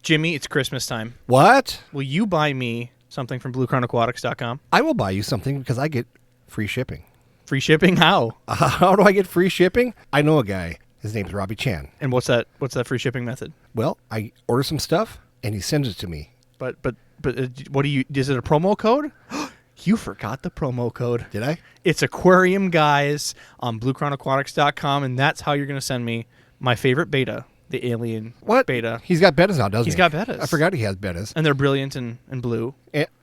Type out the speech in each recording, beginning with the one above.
Jimmy, it's Christmas time. What? Will you buy me something from BlueCrownAquatics.com? I will buy you something because I get free shipping. Free shipping? How? How do I get free shipping? I know a guy. His name's Robbie Chan. And what's that free shipping method? Well, I order some stuff and he sends it to me. But what do you? Is it a promo code? You forgot the promo code. Did I? It's Aquarium Guys on BlueCrownAquatics.com, and that's how you're going to send me my favorite beta, the alien beta. He's got betas now, doesn't he? He's got betas. I forgot he has betas. And they're brilliant and blue.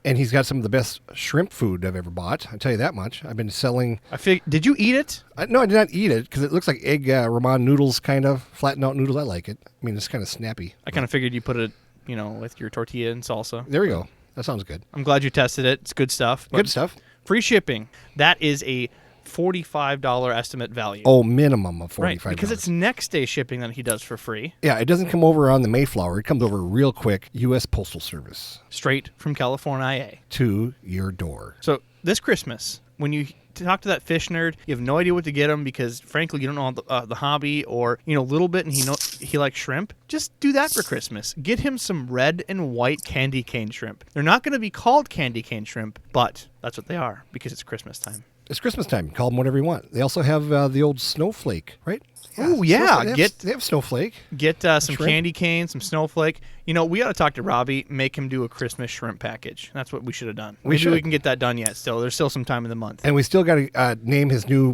And he's got some of the best shrimp food I've ever bought. I'll tell you that much. I've been selling... Did you eat it? No, I did not eat it because it looks like egg ramen noodles, kind of. Flattened out noodles. I like it. I mean, it's kind of snappy. I kind of figured you put it, with your tortilla and salsa. There we go. That sounds good. I'm glad you tested it. It's good stuff. Good stuff. Free shipping. That is a $45 estimate value. Oh, minimum of $45. Right, because it's next day shipping that he does for free. Yeah, it doesn't come over on the Mayflower. It comes over real quick. U.S. Postal Service. Straight from California. To your door. So this Christmas, when you talk to that fish nerd, you have no idea what to get him because, frankly, you don't know the hobby or, a little bit, and he likes shrimp. Just do that for Christmas. Get him some red and white candy cane shrimp. They're not going to be called candy cane shrimp, but that's what they are because it's Christmas time. It's Christmas time. Call them whatever you want. They also have the old snowflake, right? Oh, yeah. They have snowflake. Get some candy cane, some snowflake. We got to talk to Robbie, make him do a Christmas shrimp package. That's what we should have done. We can get that done yet still. There's still some time in the month. And we still got to name his new,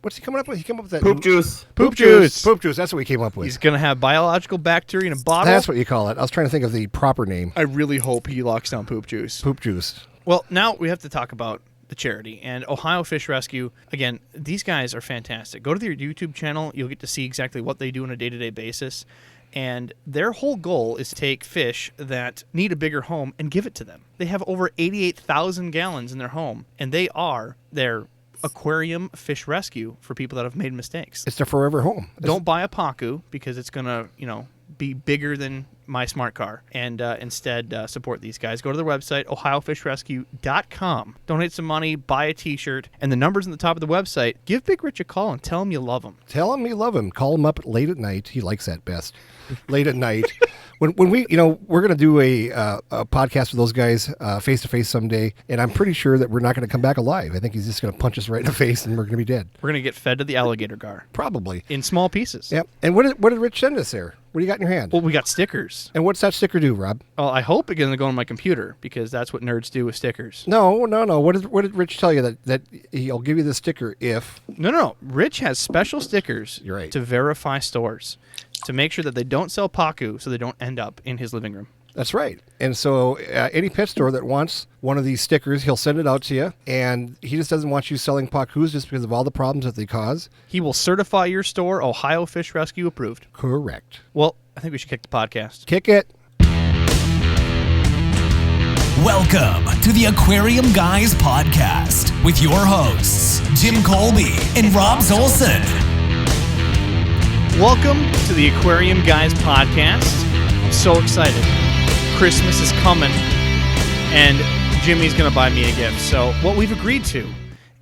what's he coming up with? He came up with that. Poop juice. Poop juice. Poop juice. That's what we came up with. He's going to have biological bacteria in a bottle. That's what you call it. I was trying to think of the proper name. I really hope he locks down poop juice. Poop juice. Well, now we have to talk about the charity and Ohio Fish Rescue. Again, these guys are fantastic. Go to their YouTube channel. You'll get to see exactly what they do on a day-to-day basis. And their whole goal is to take fish that need a bigger home and give it to them. They have over 88,000 gallons in their home, and they are their aquarium fish rescue for people that have made mistakes. It's their forever home. Don't buy a Pacu because it's going to, be bigger than my smart car, and instead support these guys. Go to their website, ohiofishrescue.com. Donate some money, buy a t-shirt, and the numbers on the top of the website. Give Big Rich a call and tell him you love him. Tell him you love him. Call him up late at night. He likes that best. Late at night. When we, we're going to do a podcast with those guys face to face someday, and I'm pretty sure that we're not going to come back alive. I think he's just going to punch us right in the face, and we're going to be dead. We're going to get fed to the alligator gar. Probably in small pieces. Yep. And what did Rich send us there? What do you got in your hand? Well, we got stickers. And what's that sticker do, Rob? Well, I hope it's going to go on my computer because that's what nerds do with stickers. No. What did Rich tell you that he'll give you the sticker if? No. Rich has special stickers. You're right. To verify stores to make sure that they don't sell Pacu so they don't end up in his living room. That's right. And so any pet store that wants one of these stickers, he'll send it out to you. And he just doesn't want you selling Pacus just because of all the problems that they cause. He will certify your store Ohio Fish Rescue approved. Correct. Well, I think we should kick the podcast. Kick it. Welcome to the Aquarium Guys podcast with your hosts, Jim Colby and Rob Zolson. Welcome to the Aquarium Guys podcast. I'm so excited. Christmas is coming, and Jimmy's going to buy me a gift. So what we've agreed to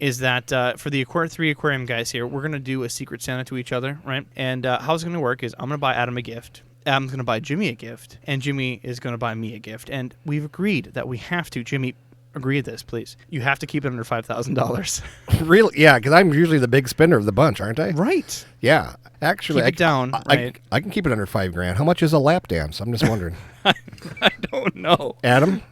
is that for the three aquarium guys here, we're going to do a Secret Santa to each other, right? And how it's going to work is I'm going to buy Adam a gift. Adam's going to buy Jimmy a gift, and Jimmy is going to buy me a gift. And we've agreed that we have to. Jimmy, agree to this, please. You have to keep it under $5,000. Really? Yeah, because I'm usually the big spender of the bunch, aren't I? Right. Yeah. Actually, keep it down. Right? I can keep it under $5,000. How much is a lap dance? I'm just wondering. I don't know. Adam?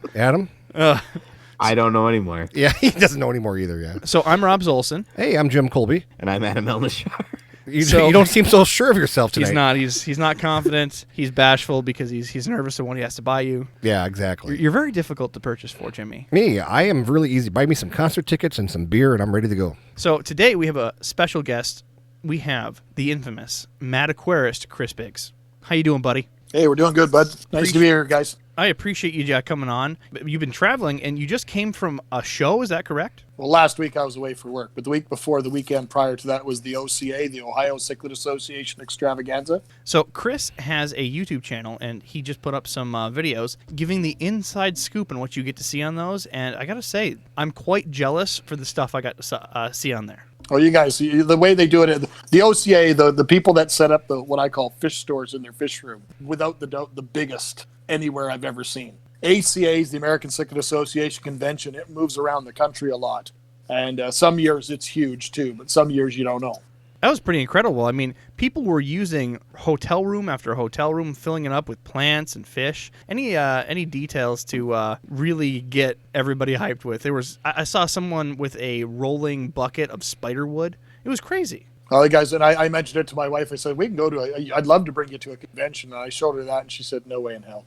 I don't know anymore. Yeah, he doesn't know anymore either, yeah. So I'm Rob Zolson. Hey, I'm Jim Colby. And I'm Adam Elnishar. You don't seem so sure of yourself tonight. He's not. He's not confident. He's bashful because he's nervous of what he has to buy you. Yeah, exactly. You're very difficult to purchase for, Jimmy. Me, I am really easy. Buy me some concert tickets and some beer, and I'm ready to go. So today we have a special guest. We have the infamous Mad Aquarist, Chris Biggs. How you doing, buddy? Hey, we're doing good, bud. Nice to be here, guys. I appreciate you coming on. You've been traveling, and you just came from a show. Is that correct? Well, last week I was away for work, but the week before, the weekend prior to that, was the OCA, the Ohio Cichlid Association Extravaganza. So Chris has a YouTube channel, and he just put up some videos giving the inside scoop on what you get to see on those. And I got to say, I'm quite jealous for the stuff I got to see on there. Oh, you guys, the way they do it, the OCA, the people that set up the what I call fish stores in their fish room, without the doubt, the biggest anywhere I've ever seen. ACA's, the American Cichlid Association convention, it moves around the country a lot. And some years it's huge too, but some years you don't know. That was pretty incredible. I mean, people were using hotel room after hotel room, filling it up with plants and fish. Any details to really get everybody hyped with? I saw someone with a rolling bucket of spider wood. It was crazy. Well, guys, and I mentioned it to my wife. I said, we can go to I'd love to bring you to a convention. And I showed her that, and she said, no way in hell.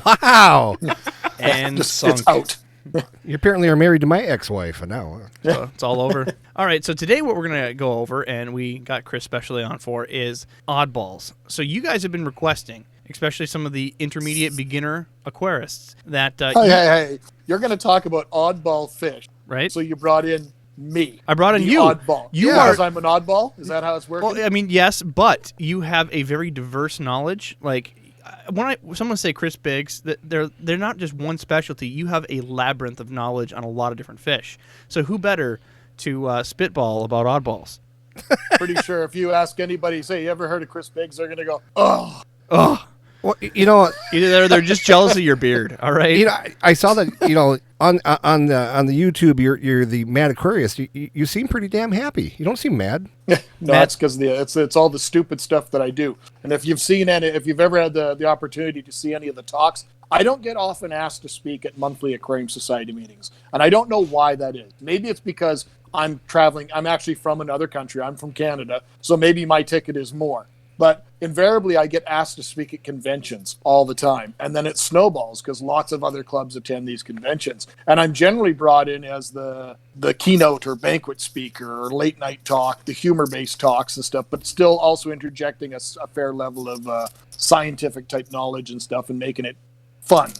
Wow. And It's out. You apparently are married to my ex-wife now. So it's all over. All right, so today what we're going to go over, and we got Chris specially on for, is oddballs. So you guys have been requesting, especially some of the intermediate beginner aquarists, that... Hey, you're going to talk about oddball fish. Right. So you brought in me. I brought in the you. Oddball. Because I'm an oddball? Is that how it's working? Well, I mean, yes, but you have a very diverse knowledge. Like, when someone say Chris Biggs, that they're not just one specialty. You have a labyrinth of knowledge on a lot of different fish. So who better to spitball about oddballs? Pretty sure if you ask anybody, say, you ever heard of Chris Biggs, they're going to go, oh. Well, you know, either they're just jealous of your beard. All right. You know, I saw that. You know, on the YouTube, you're the mad aquarist. You seem pretty damn happy. You don't seem mad. No, that's because it's all the stupid stuff that I do. And if you've seen any, if you've ever had the opportunity to see any of the talks, I don't get often asked to speak at monthly Aquarium Society meetings, and I don't know why that is. Maybe it's because I'm traveling. I'm actually from another country. I'm from Canada, so maybe my ticket is more. But invariably, I get asked to speak at conventions all the time. And then it snowballs because lots of other clubs attend these conventions. And I'm generally brought in as the keynote or banquet speaker or late night talk, the humor-based talks and stuff, but still also interjecting a fair level of scientific type knowledge and stuff and making it fun.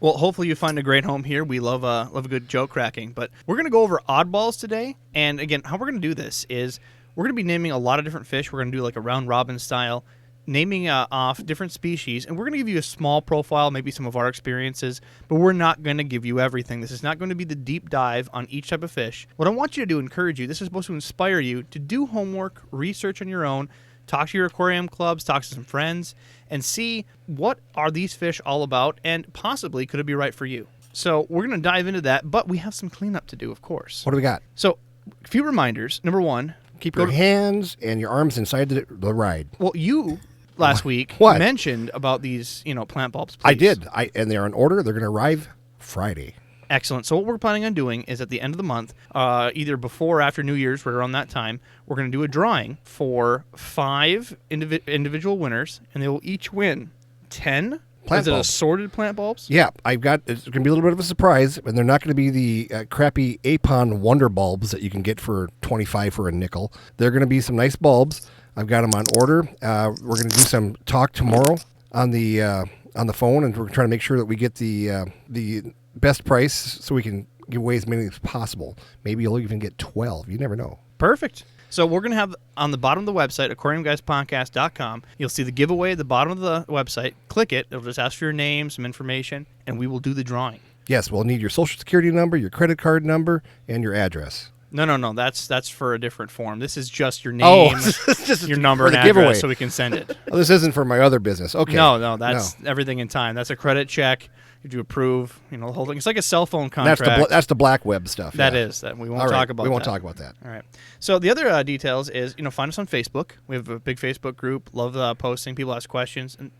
Well, hopefully you find a great home here. We love a good joke cracking. But we're going to go over oddballs today. And again, how we're going to do this is... we're going to be naming a lot of different fish. We're going to do like a round robin style, naming off different species, and we're going to give you a small profile, maybe some of our experiences, but we're not going to give you everything. This is not going to be the deep dive on each type of fish. What I want you to do, encourage you, this is supposed to inspire you to do homework, research on your own, talk to your aquarium clubs, talk to some friends, and see what are these fish all about, and possibly could it be right for you. So we're going to dive into that, but we have some cleanup to do, of course. What do we got? So a few reminders. Number one, keep your hands and your arms inside the ride. Well, you last week mentioned about these, plant bulbs. Please. I did. And they're on order. They're going to arrive Friday. Excellent. So what we're planning on doing is at the end of the month, either before or after New Year's, right around that time, we're going to do a drawing for 5 individual winners, and they will each win 10 plant bulbs. Assorted plant bulbs? Yeah, it's going to be a little bit of a surprise, and they're not going to be the crappy Apon Wonder bulbs that you can get for $25 for a nickel. They're going to be some nice bulbs. I've got them on order. We're going to do some talk tomorrow on the phone, and we're trying to make sure that we get the best price so we can give away as many as possible. Maybe you'll even get 12. You never know. Perfect. So we're going to have on the bottom of the website, aquariumguyspodcast.com, you'll see the giveaway at the bottom of the website. Click it. It'll just ask for your name, some information, and we will do the drawing. Yes, we'll need your social security number, your credit card number, and your address. No. That's for a different form. This is just your name, just your number, and address, giveaway. So we can send it. Well, this isn't for my other business. Okay. No, that's everything in time. That's a credit check. You have to approve, the whole thing. It's like a cell phone contract. That's the black web stuff. That is. We won't talk about that. We won't talk about that. All right. So the other details is, find us on Facebook. We have a big Facebook group. Love posting. People ask questions. And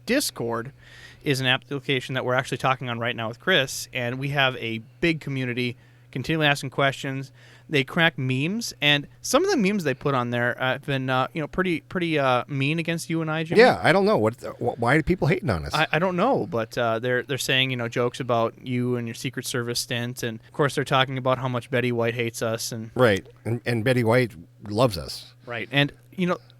Discord is an application that we're actually talking on right now with Chris, and we have a big community continually asking questions. They crack memes, and some of the memes they put on there have been, pretty mean against you and I, Jimmy. Yeah, I don't know why are people hating on us. I don't know, but they're saying jokes about you and your Secret Service stint, and of course they're talking about how much Betty White hates us, and right, and Betty White loves us, right, and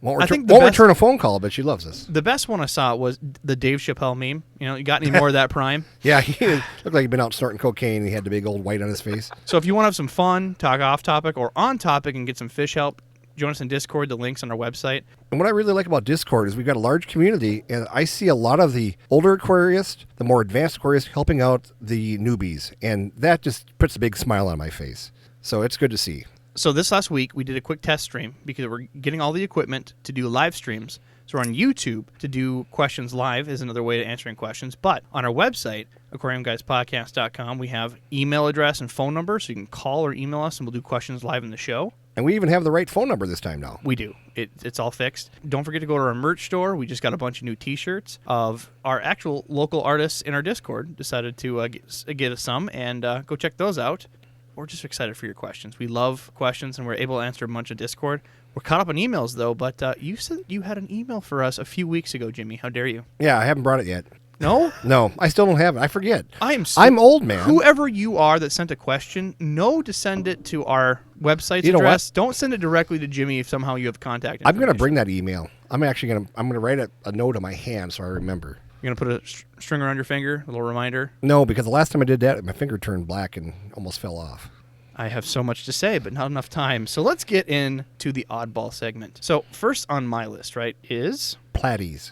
won't return a phone call, but she loves us. The best one I saw was the Dave Chappelle meme. You got any more of that prime? Yeah, he looked like he'd been out snorting cocaine, and he had the big old white on his face. So if you want to have some fun, talk off topic or on topic, and get some fish help, join us in Discord. The link's on our website. And what I really like about Discord is we've got a large community, and I see a lot of the older aquarists, the more advanced aquarists, helping out the newbies, and that just puts a big smile on my face. So it's good to see. So this last week, we did a quick test stream because we're getting all the equipment to do live streams. So we're on YouTube to do questions live is another way of answering questions. But on our website, aquariumguyspodcast.com, we have email address and phone number, so you can call or email us, and we'll do questions live in the show. And we even have the right phone number this time now. We do. It's all fixed. Don't forget to go to our merch store. We just got a bunch of new T-shirts of our actual local artists in our Discord. Decided to get us some, and go check those out. We're just excited for your questions. We love questions, and we're able to answer a bunch of Discord. We're caught up on emails, though, but you said you had an email for us a few weeks ago, Jimmy. How dare you? Yeah, I haven't brought it yet. No? No, I still don't have it. I forget. I'm old, man. Whoever you are that sent a question, know to send it to our website's address. Don't send it directly to Jimmy if somehow you have contact I'm going to information. bring that email. I'm actually going to write a note on my hand so I remember. You're going to put a string around your finger, a little reminder? No, because the last time I did that, my finger turned black and almost fell off. I have so much to say, but not enough time. So let's get into the oddball segment. So first on my list, right, is... Platies.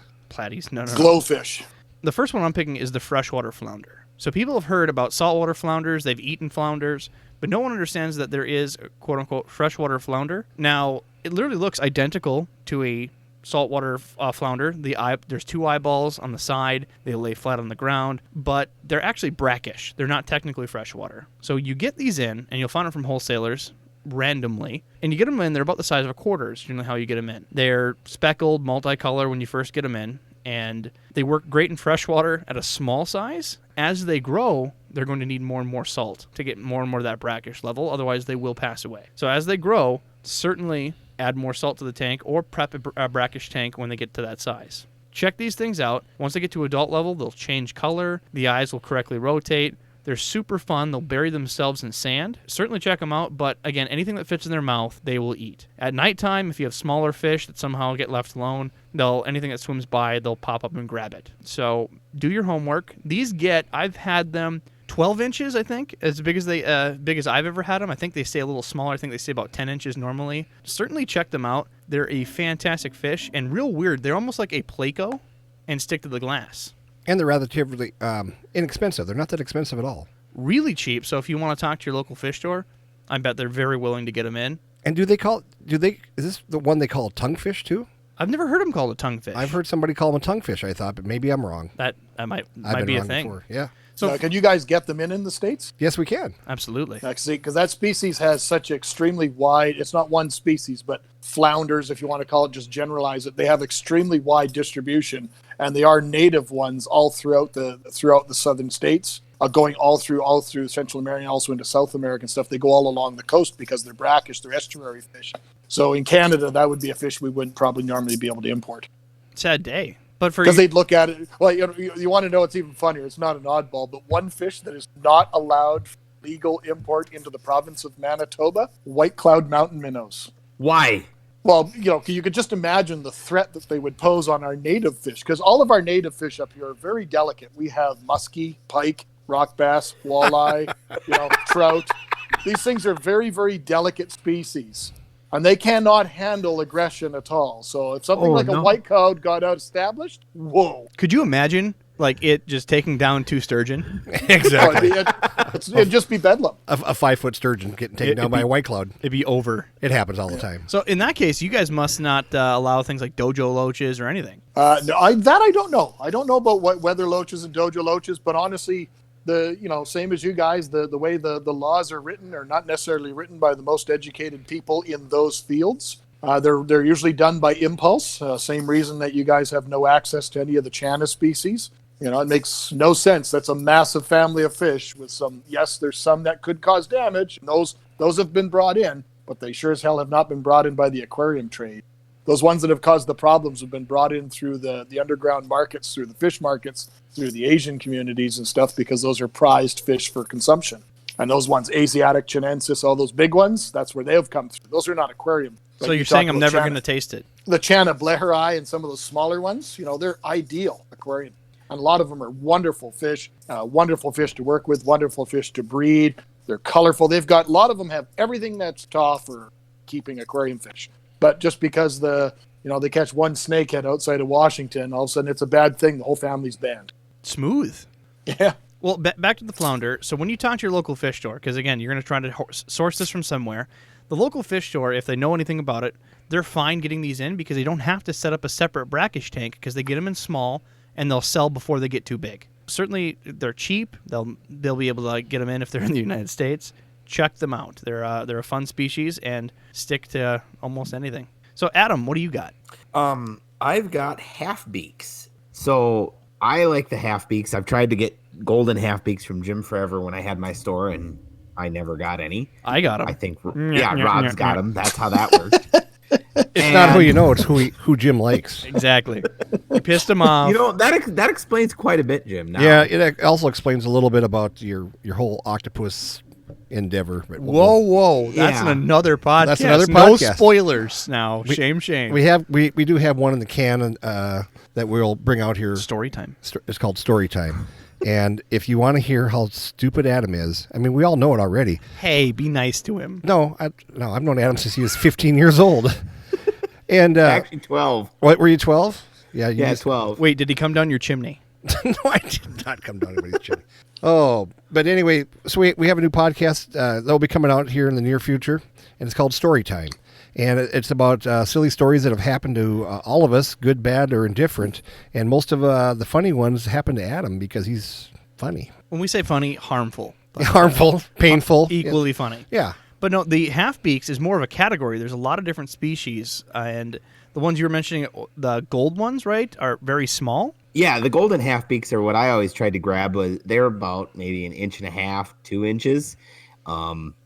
No. Glowfish. The first one I'm picking is the freshwater flounder. So people have heard about saltwater flounders. They've eaten flounders, but no one understands that there is a quote-unquote freshwater flounder. Now, it literally looks identical to a saltwater flounder. There's two eyeballs on the side. They lay flat on the ground, but they're actually brackish. They're not technically freshwater. So you get these in, and you'll find them from wholesalers randomly, and you get them in. They're about the size of a quarter is generally how you get them in. They're speckled, multicolor when you first get them in, and they work great in freshwater at a small size. As they grow, they're going to need more and more salt to get more and more of that brackish level. Otherwise, they will pass away. So as they grow, certainly add more salt to the tank or prep a brackish tank when they get to that size. Check these things out. Once they get to adult level, they'll change color. The eyes will correctly rotate. They're super fun. They'll bury themselves in sand. Certainly check them out, but again, anything that fits in their mouth, they will eat. At nighttime, if you have smaller fish that somehow get left alone, anything that swims by, they'll pop up and grab it. So do your homework. I've had them 12 inches, I think, as big as I've ever had them. I think they stay a little smaller. I think they stay about 10 inches normally. Certainly check them out. They're a fantastic fish and real weird. They're almost like a Placo and stick to the glass. And they're relatively inexpensive. They're not that expensive at all. Really cheap. So if you want to talk to your local fish store, I bet they're very willing to get them in. And is this the one they call tonguefish too? I've never heard them called a tonguefish. I've heard somebody call them a tonguefish, I thought, but maybe I'm wrong. That might I've be been a wrong thing. before. Yeah. So can you guys get them in the States? Yes, we can. Absolutely. Because that species has such extremely wide, it's not one species, but flounders, if you want to call it, just generalize it. They have extremely wide distribution, and they are native ones all throughout the southern states, going all through Central America and also into South America and stuff. They go all along the coast because they're brackish, they're estuary fish. So in Canada, that would be a fish we wouldn't probably normally be able to import. Sad day. But because they'd look at it, well, you want to know what's even funnier. It's not an oddball, but one fish that is not allowed legal import into the province of Manitoba, white cloud mountain minnows. Why? Well, you could just imagine the threat that they would pose on our native fish, because all of our native fish up here are very delicate. We have muskie, pike, rock bass, walleye, trout. These things are very, very delicate species. And they cannot handle aggression at all. So if something a white cloud got out established, whoa. Could you imagine, it just taking down two sturgeon? Exactly. It'd just be bedlam. A 5-foot sturgeon getting taken down by a white cloud. It'd be over. It happens all the time. So in that case, you guys must not allow things like dojo loaches or anything. No, I don't know. I don't know about weather loaches and dojo loaches, but honestly, same as you guys, the way the laws are written are not necessarily written by the most educated people in those fields. They're usually done by impulse. Same reason that you guys have no access to any of the Chana species. It makes no sense. That's a massive family of fish with there's some that could cause damage. And those have been brought in, but they sure as hell have not been brought in by the aquarium trade. Those ones that have caused the problems have been brought in through the underground markets, through the fish markets, through the Asian communities and stuff, because those are prized fish for consumption. And those ones, Asiatic, Chinensis, all those big ones, that's where they have come through. Those are not aquarium. So you're saying I'm never going to taste it? The Chana Bleheri and some of those smaller ones, they're ideal aquarium. And a lot of them are wonderful fish to work with, wonderful fish to breed. They're colorful. A lot of them have everything that's to offer keeping aquarium fish. But just because they catch one snakehead outside of Washington, all of a sudden it's a bad thing. The whole family's banned. Smooth. Yeah. Well, back to the flounder. So when you talk to your local fish store, because again, you're going to try to source this from somewhere, The local fish store, if they know anything about it, they're fine getting these in because they don't have to set up a separate brackish tank because they get them in small and they'll sell before they get too big. Certainly, they're cheap. They'll be able to get them in if they're in the United States. Check them out. They're a fun species and stick to almost anything. So, Adam, what do you got? I've got half beaks. So I like the half beaks. I've tried to get golden half beaks from Jim Forever when I had my store, and I never got any. I got them. I think, Rob's got them. That's how that works. It's not who you know; it's who Jim likes. Exactly. You pissed him off. That explains quite a bit, Jim. Now. Yeah, it also explains a little bit about your whole octopus endeavor. Whoa! That's another podcast. That's another No podcast. spoilers now. Shame. We do have one in the can that we'll bring out here. Story time. It's called Story Time. And if you want to hear how stupid Adam is, I mean, we all know it already. Hey, be nice to him. No, I've known Adam since he was 15 years old. And Actually 12. What, were you 12? Yeah, 12. Wait, did he come down your chimney? No, I did not come down anybody's chimney. Oh, but anyway, so we have a new podcast that'll be coming out here in the near future, and it's called Story Time. And it's about silly stories that have happened to all of us, good, bad, or indifferent. And most of the funny ones happen to Adam because he's funny. When we say funny, harmful. Harmful, painful. Equally funny. Yeah. But no, the half-beaks is more of a category. There's a lot of different species, and the ones you were mentioning, the gold ones, right, are very small? Yeah, the golden half beaks are what I always tried to grab. They're about maybe 1.5 inches, 2 inches.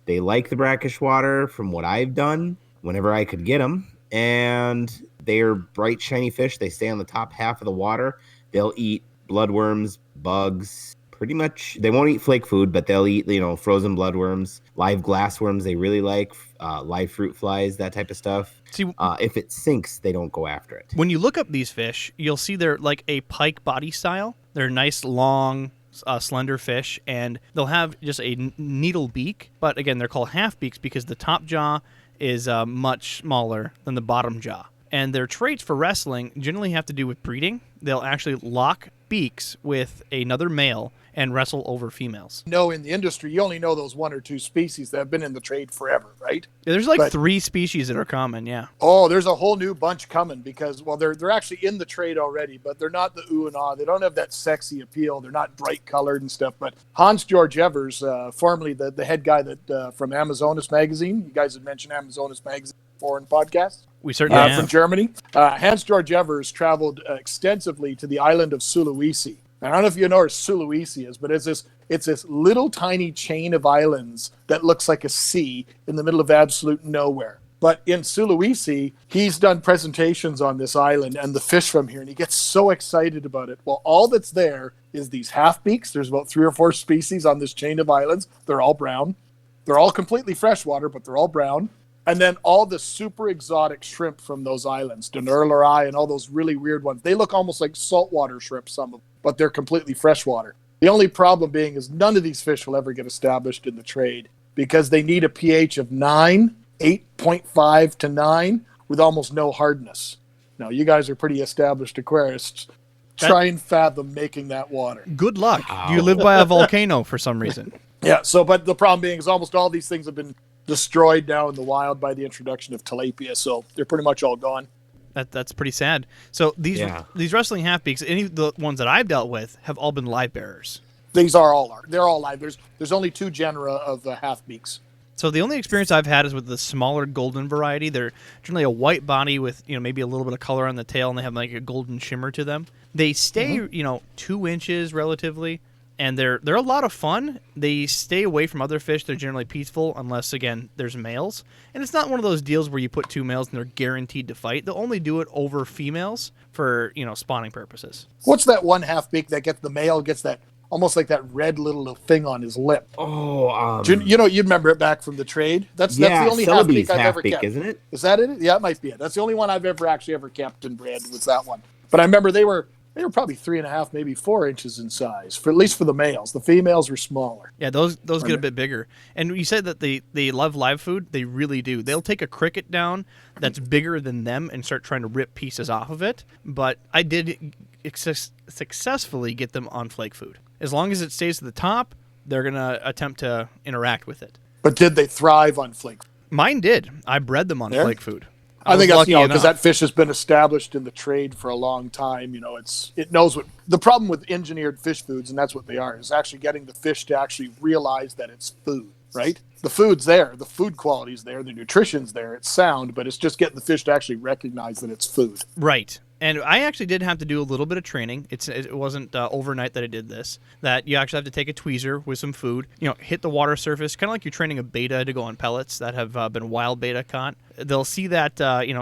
They like the brackish water from what I've done whenever I could get them. And they're bright, shiny fish. They stay on the top half of the water. They'll eat bloodworms, bugs, pretty much. They won't eat flake food, but they'll eat, frozen bloodworms, live glassworms they really like, live fruit flies, that type of stuff. See, if it sinks, they don't go after it. when you look up these fish, you'll see they're like a pike body style. They're nice, long, slender fish, and they'll have just a needle beak. But again, they're called half beaks because the top jaw is much smaller than the bottom jaw. And their traits for wrestling generally have to do with breeding. They'll actually lock beaks with another male and wrestle over females. No, in the industry, you only know those 1 or 2 species that have been in the trade forever, right? Yeah, there's like 3 species that are common, yeah. Oh, there's a whole new bunch coming because, well, they're actually in the trade already, but they're not the ooh and ah. They don't have that sexy appeal. They're not bright colored and stuff. But Hans George Evers, formerly the head guy that from Amazonas Magazine, you guys had mentioned Amazonas Magazine before in podcasts. We certainly have. From Germany. Hans George Evers traveled extensively to the island of Sulawesi. I don't know if you know where Sulawesi is, but it's this little tiny chain of islands that looks like a sea in the middle of absolute nowhere. But in Sulawesi, he's done presentations on this island and the fish from here, and he gets so excited about it. Well, all that's there is these half-beaks. There's about 3 or 4 species on this chain of islands. They're all brown. They're all completely freshwater, but they're all brown. And then all the super exotic shrimp from those islands, Denurlerai and all those really weird ones. They look almost like saltwater shrimp, some of them, but they're completely freshwater. The only problem being is none of these fish will ever get established in the trade because they need a pH of 9, 8.5 to 9 with almost no hardness. Now, you guys are pretty established aquarists. Try and fathom making that water. Good luck. Do you live by a volcano for some reason? Yeah, but the problem being is almost all these things have been destroyed now in the wild by the introduction of tilapia, so they're pretty much all gone. That's pretty sad. So these wrestling half-beaks, any of the ones that I've dealt with, have all been live bearers. These are all they're all live. There's only 2 genera of half-beaks. So the only experience I've had is with the smaller golden variety. They're generally a white body with maybe a little bit of color on the tail, and they have like a golden shimmer to them. They stay 2 inches relatively. And they're a lot of fun. They stay away from other fish. They're generally peaceful unless, again, there's males. And it's not one of those deals where you put 2 males and they're guaranteed to fight. They'll only do it over females for, spawning purposes. What's that one half-beak that the male gets that almost like that red little thing on his lip? Oh, you remember it back from the trade? That's the only half-beak I've ever kept. Isn't it? Is that it? Yeah, it might be it. That's the only one I've ever kept and bred was that one. But I remember they were probably 3.5, maybe 4 inches in size, at least for the males. The females were smaller. Yeah, those get a bit bigger. And you said that they love live food. They really do. They'll take a cricket down that's bigger than them and start trying to rip pieces off of it. But I did successfully get them on flake food. As long as it stays to the top, they're going to attempt to interact with it. But did they thrive on flake? Mine did. I bred them on There? flake food. I think was that's, lucky because enough. that fish has been established in the trade for a long time. It knows what the problem with engineered fish foods, and that's what they are, is actually getting the fish to actually realize that it's food, right? The food's there, the food quality's there, the nutrition's there, it's sound, but it's just getting the fish to actually recognize that it's food. Right. And I actually did have to do a little bit of training. It wasn't overnight that I did this. That you actually have to take a tweezer with some food, hit the water surface, kind of like you're training a beta to go on pellets that have been wild beta caught. They'll see that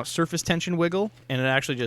surface tension wiggle, and it actually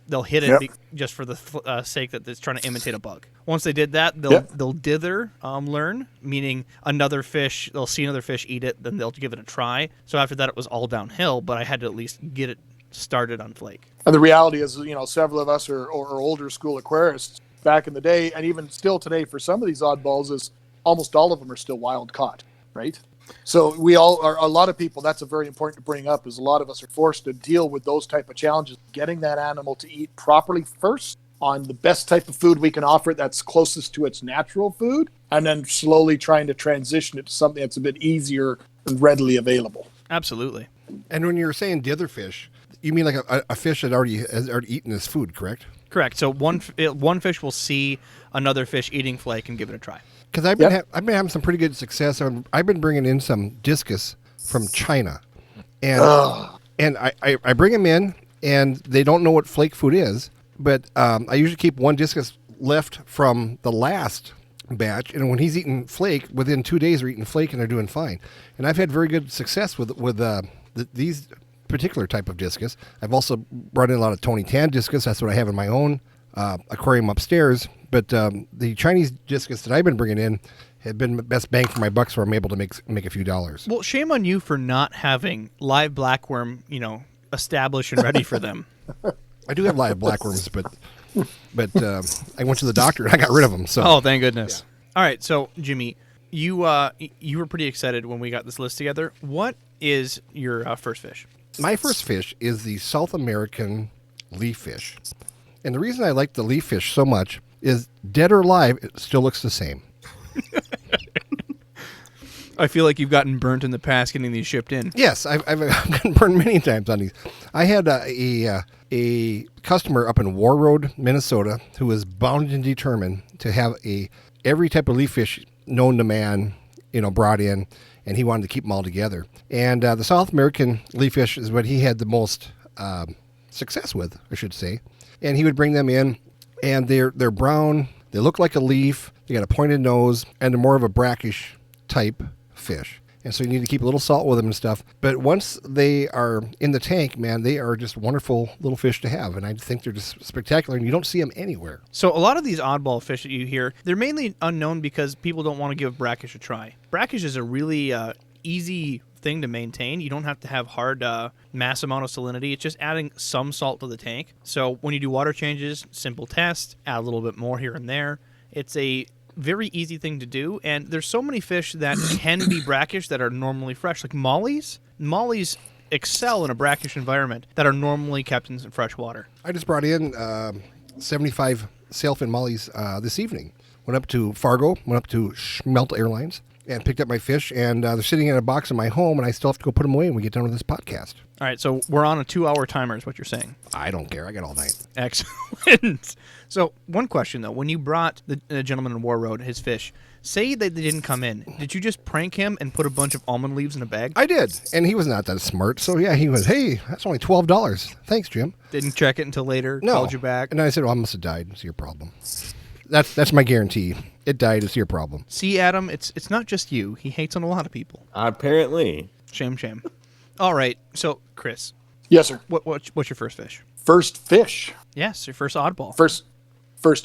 they'll hit it just for the sake that it's trying to imitate a bug. Once they did that, they'll dither, learn, meaning they'll see another fish eat it, then they'll give it a try. So after that, it was all downhill, but I had to at least get it started on flake. And the reality is, several of us are older school aquarists back in the day, and even still today for some of these oddballs, is almost all of them are still wild caught, right? So we all are, a lot of people, that's a very important to bring up, is a lot of us are forced to deal with those type of challenges, getting that animal to eat properly first on the best type of food we can offer it that's closest to its natural food, and then slowly trying to transition it to something that's a bit easier and readily available. Absolutely. And when you're saying dither fish, you mean like a fish that has already eaten his food, correct? Correct. So one fish will see another fish eating flake and give it a try. Because I've been having some pretty good success. I've been bringing in some discus from China, and I bring them in, and they don't know what flake food is. But I usually keep one discus left from the last batch, and when he's eating flake, within 2 days they're eating flake and they're doing fine. And I've had very good success with these particular type of discus. I've also brought in a lot of Tony Tan discus. That's what I have in my own aquarium upstairs. But the Chinese discus that I've been bringing in have been the best bang for my buck, so I'm able to make a few dollars. Well, shame on you for not having live blackworm, established and ready for them. I do have live blackworms, but I went to the doctor and I got rid of them. So. Oh, thank goodness. Yeah. All right, so Jimmy, you were pretty excited when we got this list together. What is your first fish? My first fish is the South American leaf fish. And the reason I like the leaf fish so much is dead or alive, it still looks the same. I feel like you've gotten burnt in the past getting these shipped in. Yes, I've gotten burned many times on these. I had a customer up in War Road, Minnesota, who was bound and determined to have every type of leaf fish known to man, brought in, and he wanted to keep them all together. And the South American leaf fish is what he had the most success with, I should say. And he would bring them in, and they're brown. They look like a leaf. They got a pointed nose, and they're more of a brackish type fish. And so you need to keep a little salt with them and stuff. But once they are in the tank, man, they are just wonderful little fish to have. And I think they're just spectacular, and you don't see them anywhere. So a lot of these oddball fish that you hear, they're mainly unknown because people don't want to give brackish a try. Brackish is a really easy thing to maintain. You don't have to have hard mass amount of salinity. It's just adding some salt to the tank. So when you do water changes, simple test, add a little bit more here and there. It's a very easy thing to do, and there's so many fish that can be brackish that are normally fresh, like mollies. Mollies excel in a brackish environment that are normally kept in fresh water. I just brought in 75 sailfin mollies this evening. Went up to Fargo, went up to Schmelt Airlines, and picked up my fish, and they're sitting in a box in my home, and I still have to go put them away when we get done with this podcast. All right, so we're on a 2-hour timer is what you're saying. I don't care. I got all night. Excellent. So one question, though. When you brought the gentleman in War Road his fish, say that they didn't come in, did you just prank him and put a bunch of almond leaves in a bag? I did, and he was not that smart. So, yeah, he was, hey, that's only $12. Thanks, Jim. Didn't check it until later, No. called you back? And I said, well, I must have died. It's your problem. That's my guarantee. It died. It's your problem. See, Adam, it's not just you. He hates on a lot of people. Apparently. Shame, shame. All right, so, Chris. Yes, sir. What's your first fish? First fish. Yes, your first oddball. First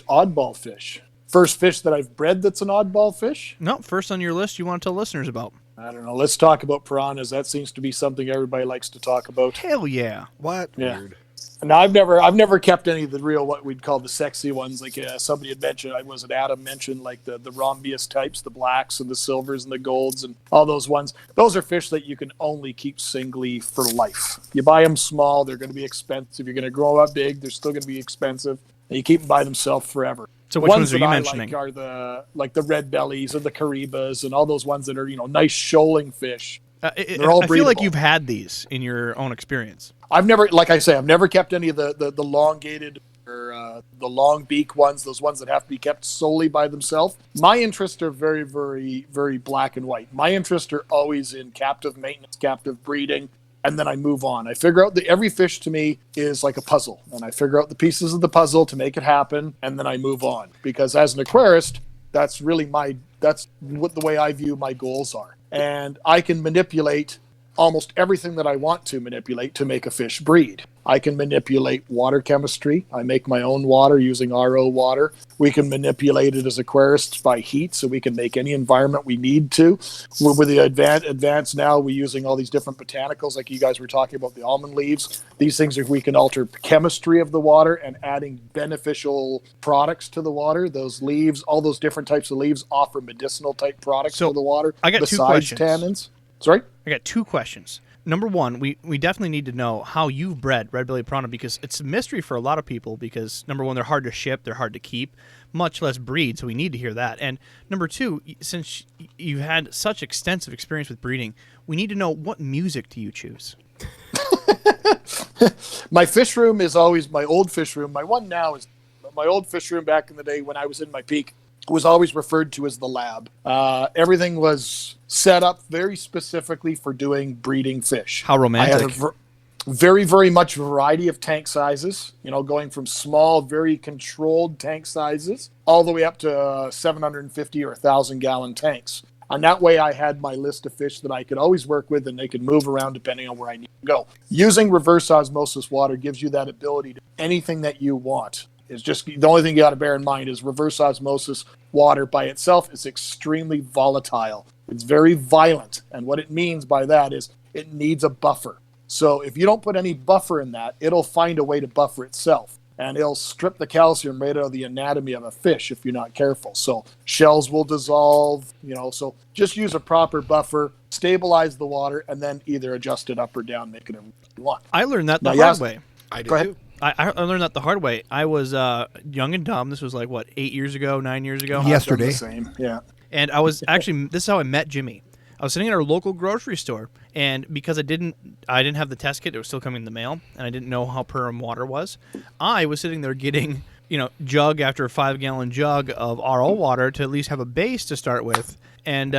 oddball fish. First fish that I've bred that's an oddball fish? No, first on your list you want to tell listeners about. I don't know. Let's talk about piranhas. That seems to be something everybody likes to talk about. Hell yeah. What? Yeah. Weird. Now, I've never kept any of the real, what we'd call the sexy ones. Like somebody had mentioned, Adam mentioned, like the rhombius types, the blacks and the silvers and the golds and all those ones. Those are fish that you can only keep singly for life. You buy them small, they're going to be expensive. You're going to grow up big, they're still going to be expensive. And you keep them by themselves forever. So which ones are you that mentioning? I like are the red bellies and the caribas and all those ones that are, nice shoaling fish They're all I feel like breedable. you've had these in your own experience. I've never, like I say, I've never kept any of the elongated or the long beak ones, those ones that have to be kept solely by themselves. My interests are very, very, very black and white. My interests are always in captive maintenance, captive breeding, and then I move on. I figure out that every fish to me is like a puzzle, and I figure out the pieces of the puzzle to make it happen, and then I move on. Because as an aquarist, that's really that's what the way I view my goals are. And I can manipulate almost everything that I want to manipulate to make a fish breed. I can manipulate water chemistry. I make my own water using RO water. We can manipulate it as aquarists by heat, so we can make any environment we need to. With the advanced now, we're using all these different botanicals, like you guys were talking about, the almond leaves. These things, if we can alter chemistry of the water and adding beneficial products to the water, those leaves, all those different types of leaves offer medicinal type products So, to the water. I got two besides questions. tannins. Sorry? I got 2 questions. Number one, we definitely need to know how you've bred red-bellied piranha, because it's a mystery for a lot of people, because number one, they're hard to ship, they're hard to keep, much less breed, so we need to hear that. And number two, since you've had such extensive experience with breeding, we need to know, what music do you choose? My fish room is always my old fish room. My one now is my old fish room back in the day when I was in my peak. Was always referred to as the lab. Everything was set up very specifically for doing breeding fish. How romantic. I had a very, very much variety of tank sizes, going from small, very controlled tank sizes all the way up to 750 or 1,000 gallon tanks. And that way I had my list of fish that I could always work with, and they could move around depending on where I need to go. Using reverse osmosis water gives you that ability to do anything that you want. It's just the only thing you got to bear in mind is reverse osmosis water by itself is extremely volatile. It's very violent. And what it means by that is it needs a buffer. So if you don't put any buffer in that, it'll find a way to buffer itself. And it'll strip the calcium right out of the anatomy of a fish if you're not careful. So shells will dissolve, so just use a proper buffer, stabilize the water, and then either adjust it up or down, make it whatever you want. I learned that the hard way. I did Go ahead. too. I learned that the hard way. I was young and dumb. This was like, 8 years ago, 9 years ago? Yesterday. The same, yeah. And I was actually, this is how I met Jimmy. I was sitting at our local grocery store, and because I didn't have the test kit, it was still coming in the mail, and I didn't know how per water was. I was sitting there getting, jug after 5-gallon jug of RO water to at least have a base to start with. And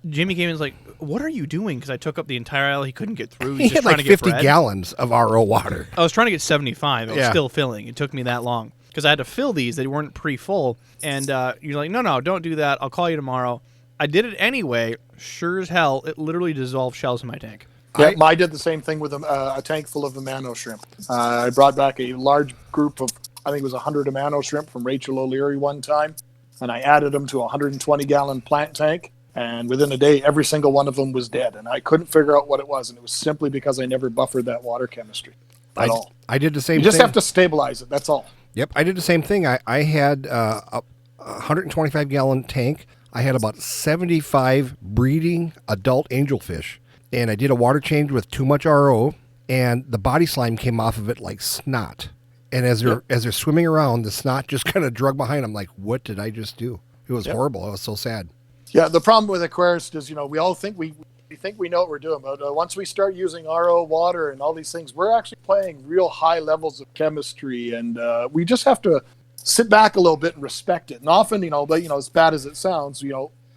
Jimmy came in and was like, "What are you doing?" Because I took up the entire aisle. He couldn't get through. He He's had just trying like to get 50 bread. gallons of RO water. I was trying to get 75. I was Yeah. still filling. It took me that long because I had to fill these. They weren't pre-full. And you're like, no, don't do that. I'll call you tomorrow. I did it anyway. Sure as hell, it literally dissolved shells in my tank. Yeah, I did the same thing with a tank full of Amano shrimp. I brought back a large group of, I think it was 100 Amano shrimp from Rachel O'Leary one time, and I added them to a 120-gallon plant tank, and within a day, every single one of them was dead, and I couldn't figure out what it was, and it was simply because I never buffered that water chemistry at all. I did the same You thing. just have to stabilize it, that's all. Yep, I did the same thing. I had a 125-gallon tank. I had about 75 breeding adult angelfish, and I did a water change with too much RO, and the body slime came off of it like snot. And as they're swimming around, the snot just kind of drug behind. I'm like, what did I just do? It was horrible. It was so sad. Yeah, the problem with Aquarist is, we all think we think we know what we're doing, but once we start using RO water and all these things, we're actually playing real high levels of chemistry, and we just have to sit back a little bit and respect it. And often, but as bad as it sounds,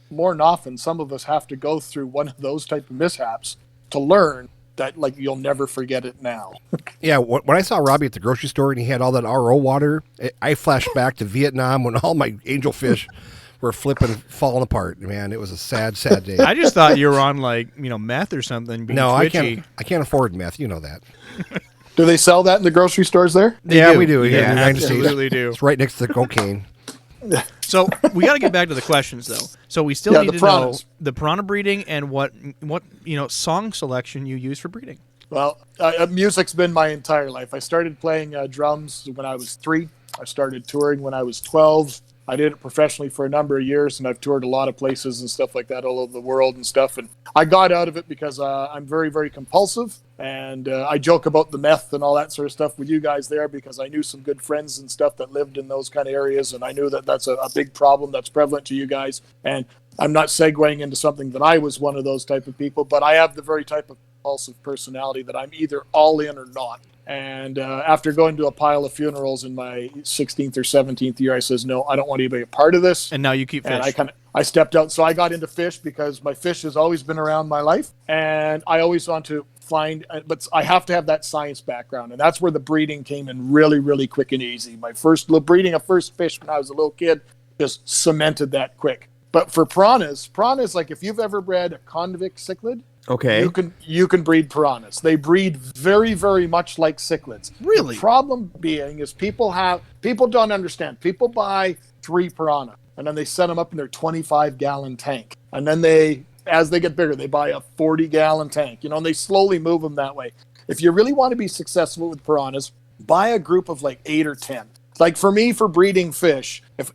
more than often, some of us have to go through one of those type of mishaps to learn that, like, you'll never forget it now. Yeah, when I saw Robbie at the grocery store and he had all that RO water, I flashed back to Vietnam when all my angelfish were falling apart. Man, it was a sad, sad day. I just thought you were on meth or something. Being No, twitchy. I can't afford meth. You know that. Do they sell that in the grocery stores there? Yeah, we do. Yeah, in the United States. absolutely do. It's right next to the cocaine. So we got to get back to the questions, though. So we still need the to piranhas. know the piranha breeding and what song selection you use for breeding. Well, music's been my entire life. I started playing drums when I was 3. I started touring when I was 12. I did it professionally for a number of years, and I've toured a lot of places and stuff like that all over the world and stuff. And I got out of it because I'm very, very compulsive, and I joke about the meth and all that sort of stuff with you guys there because I knew some good friends and stuff that lived in those kind of areas, and I knew that that's a big problem that's prevalent to you guys. And I'm not segueing into something that I was one of those type of people, but I have the very type of impulsive personality that I'm either all in or not. And after going to a pile of funerals in my 16th or 17th year, I says, no, I don't want to be a part of this. And now you keep fish. And I stepped out. So I got into fish because my fish has always been around my life. And I always want to find, but I have to have that science background. And that's where the breeding came in really, really quick and easy. My first breeding a first fish when I was a little kid just cemented that quick. But for piranhas, like if you've ever bred a convict cichlid, Okay. You can breed piranhas. They breed very, very much like cichlids. Really? The problem being is people don't understand. People buy 3 piranha and then they set them up in their 25-gallon tank. And then as they get bigger, they buy a 40-gallon tank, and they slowly move them that way. If you really want to be successful with piranhas, buy a group of like 8 or 10. Like for me, for breeding fish, if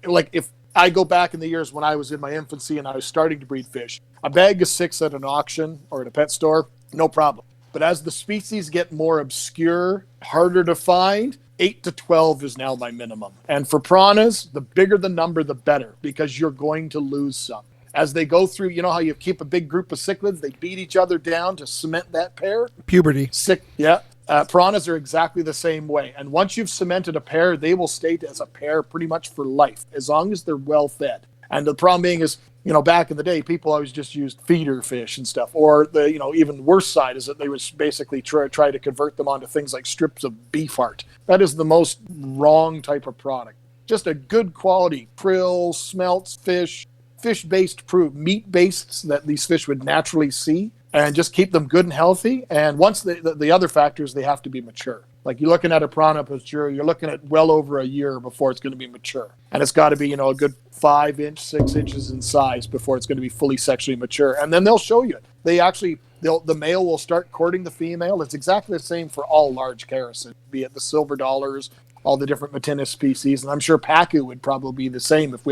I go back in the years when I was in my infancy and I was starting to breed fish, a bag of 6 at an auction or at a pet store, no problem. But as the species get more obscure, harder to find, 8 to 12 is now my minimum. And for piranhas, the bigger the number, the better, because you're going to lose some. As they go through, you know how you keep a big group of cichlids, they beat each other down to cement that pair? Puberty. Piranhas are exactly the same way. And once you've cemented a pair, they will stay as a pair pretty much for life, as long as they're well fed. And the problem being is, back in the day, people always just used feeder fish and stuff. Or the, even worse side is that they would basically try to convert them onto things like strips of beef heart. That is the most wrong type of product. Just a good quality krill, smelts, fish-based meat-based that these fish would naturally see. And just keep them good and healthy. And once the other factors, they have to be mature. Like you're looking at a piranha mature, you're looking at well over a year before it's going to be mature. And it's got to be, a good 5 inch, 6 inches in size before it's going to be fully sexually mature. And then they'll show you. The male will start courting the female. It's exactly the same for all large characins, be it the silver dollars, all the different Matinus species. And I'm sure Pacu would probably be the same if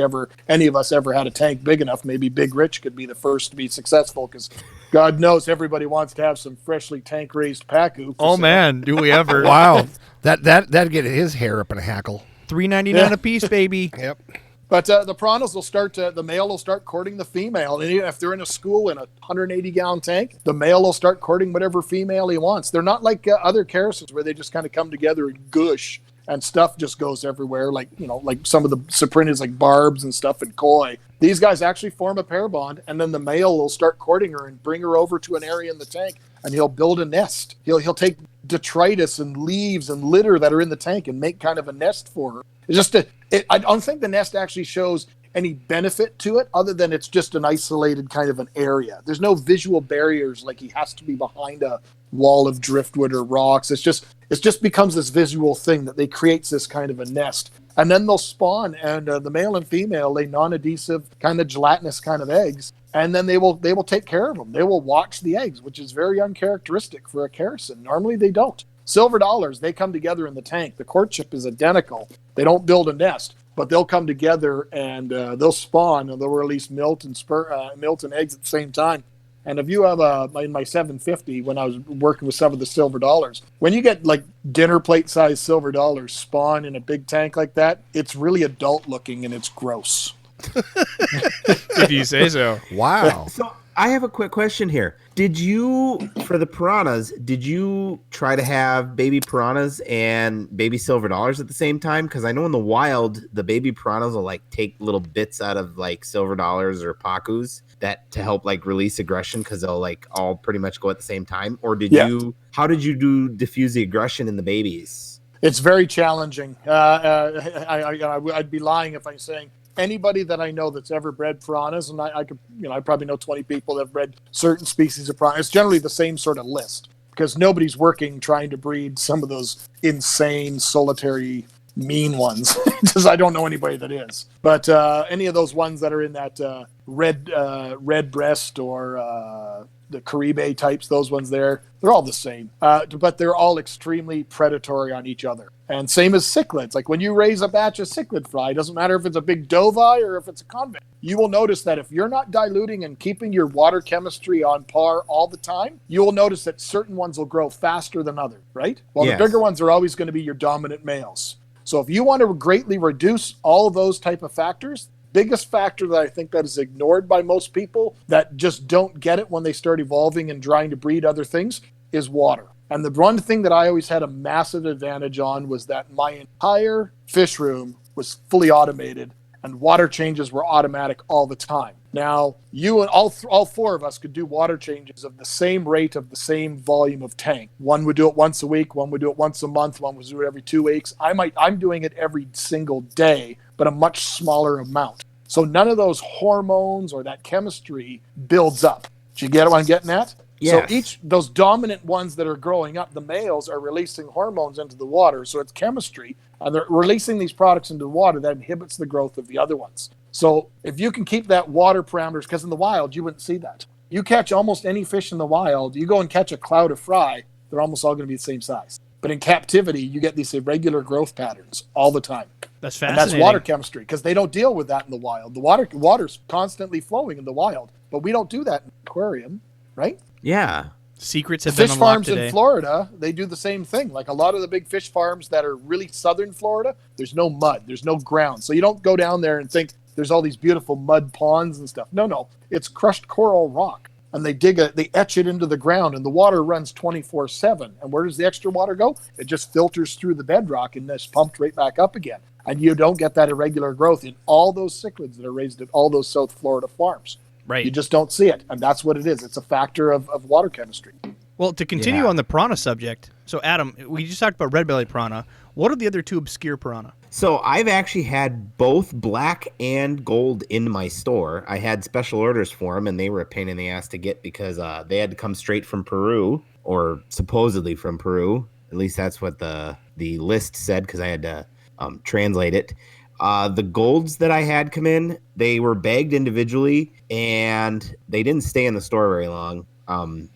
any of us ever had a tank big enough. Maybe Big Rich could be the first to be successful, because God knows everybody wants to have some freshly tank raised Pacu. Oh man, do we ever? Wow. That'd get his hair up in a hackle. $3.99 a piece, baby. Yep. But the piranhas the male will start courting the female. And if they're in a school in a 180-gallon tank, the male will start courting whatever female he wants. They're not like other characins where they just kind of come together and gush and stuff just goes everywhere. Like some of the cyprinids like barbs and stuff and koi. These guys actually form a pair bond, and then the male will start courting her and bring her over to an area in the tank, and he'll build a nest. He'll take detritus and leaves and litter that are in the tank and make kind of a nest for her. I don't think the nest actually shows any benefit to it other than it's just an isolated kind of an area. There's no visual barriers like he has to be behind a wall of driftwood or rocks. It just becomes this visual thing that they creates this kind of a nest. And then they'll spawn, and the male and female lay non-adhesive, kind of gelatinous kind of eggs. And then they will take care of them. They will watch the eggs, which is very uncharacteristic for a characin. Normally they don't. Silver dollars, they come together in the tank. The courtship is identical. They don't build a nest, but they'll come together and they'll spawn, and they'll release milt and eggs at the same time. And if you have in my 750, when I was working with some of the silver dollars, when you get like dinner plate size silver dollars spawn in a big tank like that, it's really adult looking and it's gross. If you say so. Wow. So I have a quick question here. For the piranhas, did you try to have baby piranhas and baby silver dollars at the same time? Because I know in the wild, the baby piranhas will like take little bits out of like silver dollars or pacus that to help like release aggression, because they'll like all pretty much go at the same time. Or how did you diffuse the aggression in the babies? It's very challenging. I'd be lying if I'm saying anybody that I know that's ever bred piranhas, and I probably know 20 people that have bred certain species of piranhas. It's generally the same sort of list, because nobody's working trying to breed some of those insane, solitary, mean ones. Because I don't know anybody that is. But any of those ones that are in that red breast or the Caribe types, those ones they're all the same. But they're all extremely predatory on each other. And same as cichlids. Like when you raise a batch of cichlid fry, it doesn't matter if it's a big dovi or if it's a convict, you will notice that if you're not diluting and keeping your water chemistry on par all the time, you will notice that certain ones will grow faster than others, right? Well, Yes. The bigger ones are always going to be your dominant males. So if you want to greatly reduce all of those type of factors, biggest factor that I think that is ignored by most people that just don't get it when they start evolving and trying to breed other things is water. And the one thing that I always had a massive advantage on was that my entire fish room was fully automated and water changes were automatic all the time. Now, you and all four of us could do water changes of the same rate of the same volume of tank. One would do it once a week, one would do it once a month, one would do it every 2 weeks. I'm doing it every single day, but a much smaller amount. So none of those hormones or that chemistry builds up. Do you get what I'm getting at? Yes. So those dominant ones that are growing up, the males are releasing hormones into the water. So it's chemistry, and they're releasing these products into the water that inhibits the growth of the other ones. So if you can keep that water parameters, because in the wild, you wouldn't see that. You catch almost any fish in the wild, you go and catch a cloud of fry, they're almost all going to be the same size. But in captivity, you get these irregular growth patterns all the time. That's And fascinating. that's water chemistry, because they don't deal with that in the wild. The water's constantly flowing in the wild, but we don't do that in the aquarium, right? Yeah. Secrets have been Fish unlocked farms today. in Florida, they do the same thing. Like a lot of the big fish farms that are really southern Florida, there's no mud, there's no ground. So you don't go down there and think there's all these beautiful mud ponds and stuff. No, it's crushed coral rock. And they etch it into the ground, and the water runs 24/7. And where does the extra water go? It just filters through the bedrock and is pumped right back up again. And you don't get that irregular growth in all those cichlids that are raised at all those South Florida farms. Right. You just don't see it. And that's what it is. It's a factor of water chemistry. Well, to continue Yeah. on the piranha subject, so Adam, we just talked about red-bellied piranha. What are the other two obscure piranha? So I've actually had both black and gold in my store. I had special orders for them, and they were a pain in the ass to get because they had to come straight from Peru, or supposedly from Peru. At least that's what the list said, because I had to translate it. The golds that I had come in, they were bagged individually, and they didn't stay in the store very long.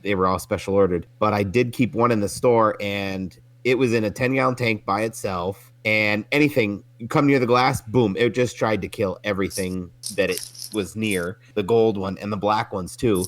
They were all special ordered, but I did keep one in the store, and it was in a 10-gallon tank by itself. And anything you come near the glass, boom, it just tried to kill everything that it was near. The gold one and the black ones too.